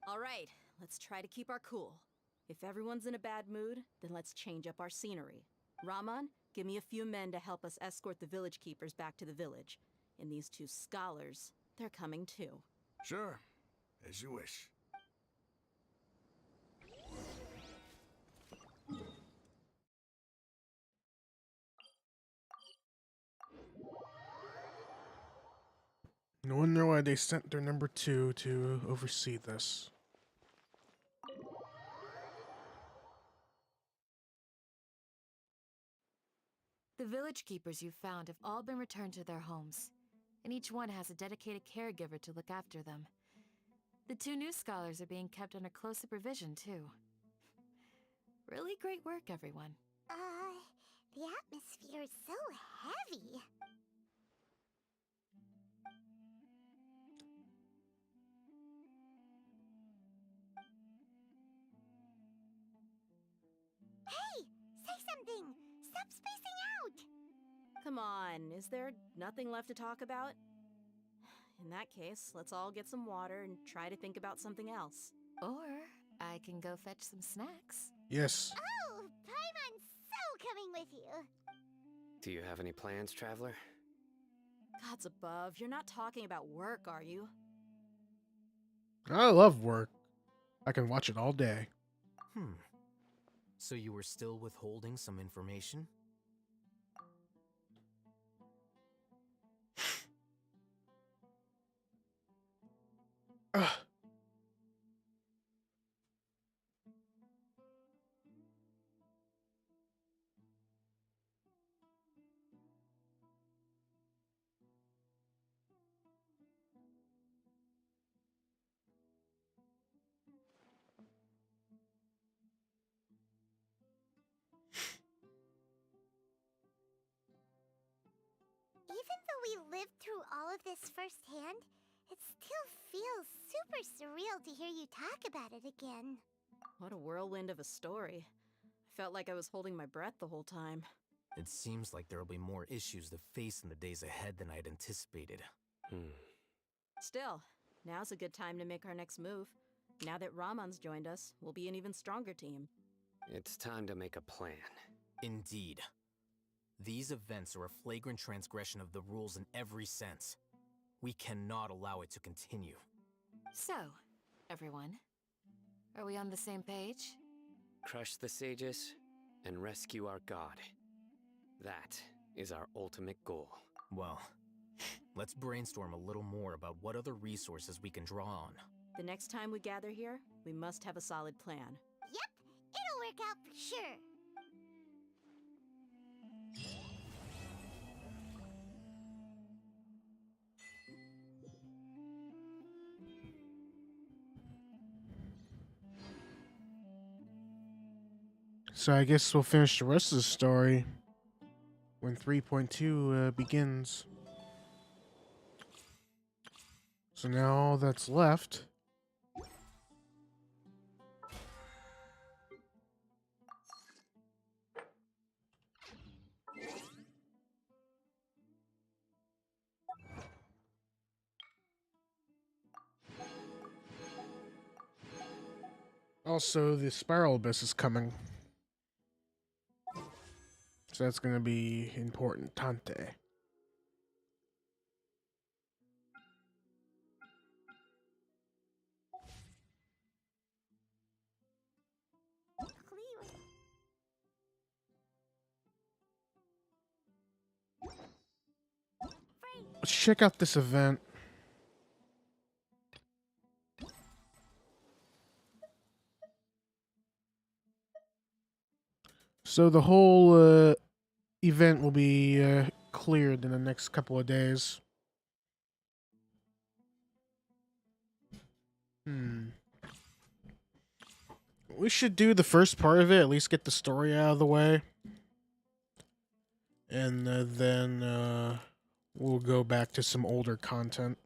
All right, let's try to keep our cool. If everyone's in a bad mood, then let's change up our scenery. Raman, give me a few men to help us escort the village keepers back to the village. And these two scholars, they're coming too. Sure, as you wish. No wonder why they sent their number 2 to oversee this. The village keepers you found have all been returned to their homes, and each one has a dedicated caregiver to look after them. The 2 new scholars are being kept under close supervision, too. Really great work, everyone. The atmosphere is so heavy. Hey! Say something! Stop spacing out! Come on, is there nothing left to talk about? In that case, let's all get some water and try to think about something else. Or I can go fetch some snacks. Yes. Oh, Paimon's so coming with you. Do you have any plans, Traveler? Gods above, you're not talking about work, are you? I love work. I can watch it all day. So you were still withholding some information? Ugh. Even though we lived through all of this firsthand, it still feels super surreal to hear you talk about it again. What a whirlwind of a story. I felt like I was holding my breath the whole time. It seems like there'll be more issues to face in the days ahead than I'd anticipated. Still, now's a good time to make our next move. Now that Ramon's joined us, we'll be an even stronger team. It's time to make a plan. Indeed. These events are a flagrant transgression of the rules in every sense. We cannot allow it to continue. So, everyone, are we on the same page? Crush the sages and rescue our god. That is our ultimate goal. Well, let's brainstorm a little more about what other resources we can draw on. The next time we gather here, we must have a solid plan. Yep, it'll work out for sure. So I guess we'll finish the rest of the story when 3.2 begins. So now all that's left also the Spiral Abyss is coming. So that's going to be important. Tante. Let's check out this event. So the whole event will be cleared in the next couple of days. We should do the first part of it, at least get the story out of the way. And then we'll go back to some older content.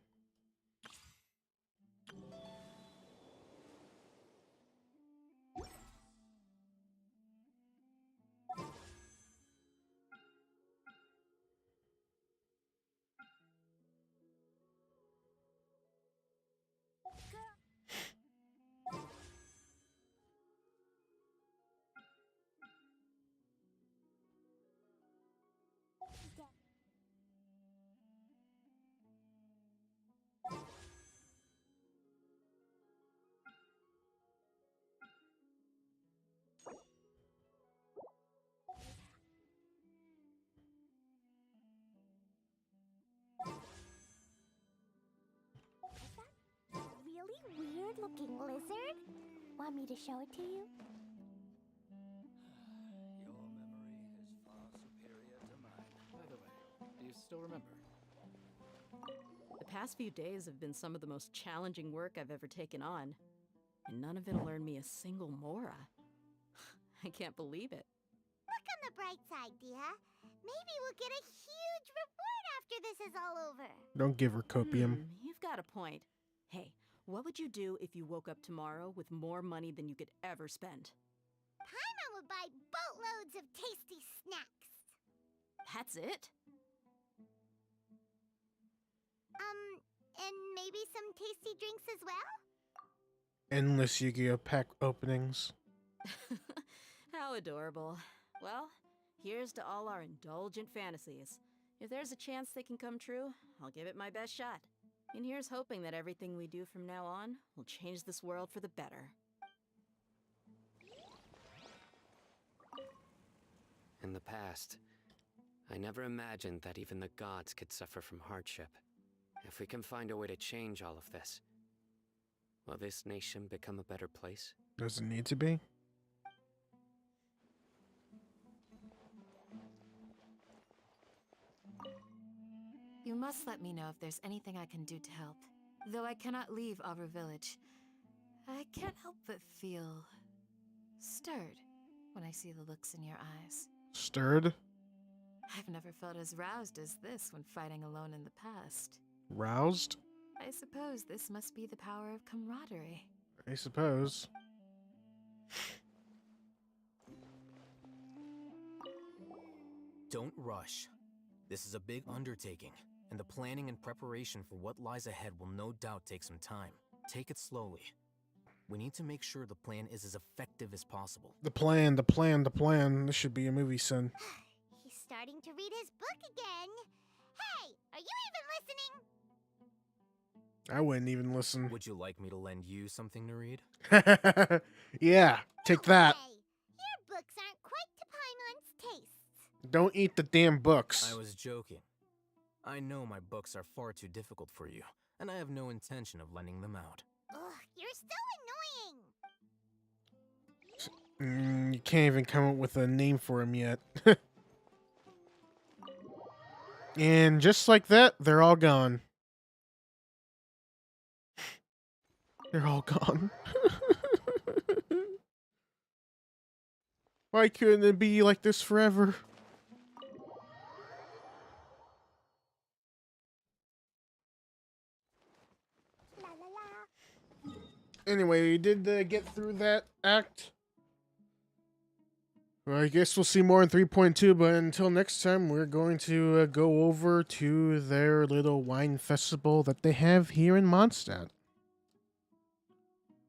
Really weird-looking lizard? Want me to show it to you? Your memory is far superior to mine. By the way, do you still remember? The past few days have been some of the most challenging work I've ever taken on. And none of it'll earn me a single Mora. I can't believe it. Look on the bright side, Dia. Maybe we'll get a huge reward after this is all over. Don't give her copium. You've got a point. Hey, what would you do if you woke up tomorrow with more money than you could ever spend? Paimon would buy boatloads of tasty snacks. That's it? And maybe some tasty drinks as well? Endless Yu-Gi-Oh! Pack openings. How adorable. Well, here's to all our indulgent fantasies. If there's a chance they can come true, I'll give it my best shot. And here's hoping that everything we do from now on will change this world for the better. In the past, I never imagined that even the gods could suffer from hardship. If we can find a way to change all of this, will this nation become a better place? Does it need to be? You must let me know if there's anything I can do to help. Though I cannot leave Aru Village, I can't help but feel stirred when I see the looks in your eyes. Stirred? I've never felt as roused as this when fighting alone in the past. Roused? I suppose this must be the power of camaraderie. I suppose. Don't rush. This is a big undertaking, and the planning and preparation for what lies ahead will no doubt take some time. Take it slowly. We need to make sure the plan is as effective as possible. The plan. This should be a movie, son. He's starting to read his book again. Hey, are you even listening? I wouldn't even listen. Would you like me to lend you something to read? Yeah, take that. Your books aren't quite to Paimon's tastes. Don't eat the damn books. I was joking. I know my books are far too difficult for you, and I have no intention of lending them out. Ugh, you're so annoying. You can't even come up with a name for him yet. And just like that, they're all gone. They're all gone. Why couldn't it be like this forever? Anyway, we did get through that act. Well, I guess we'll see more in 3.2, but until next time, we're going to go over to their little wine festival that they have here in Mondstadt.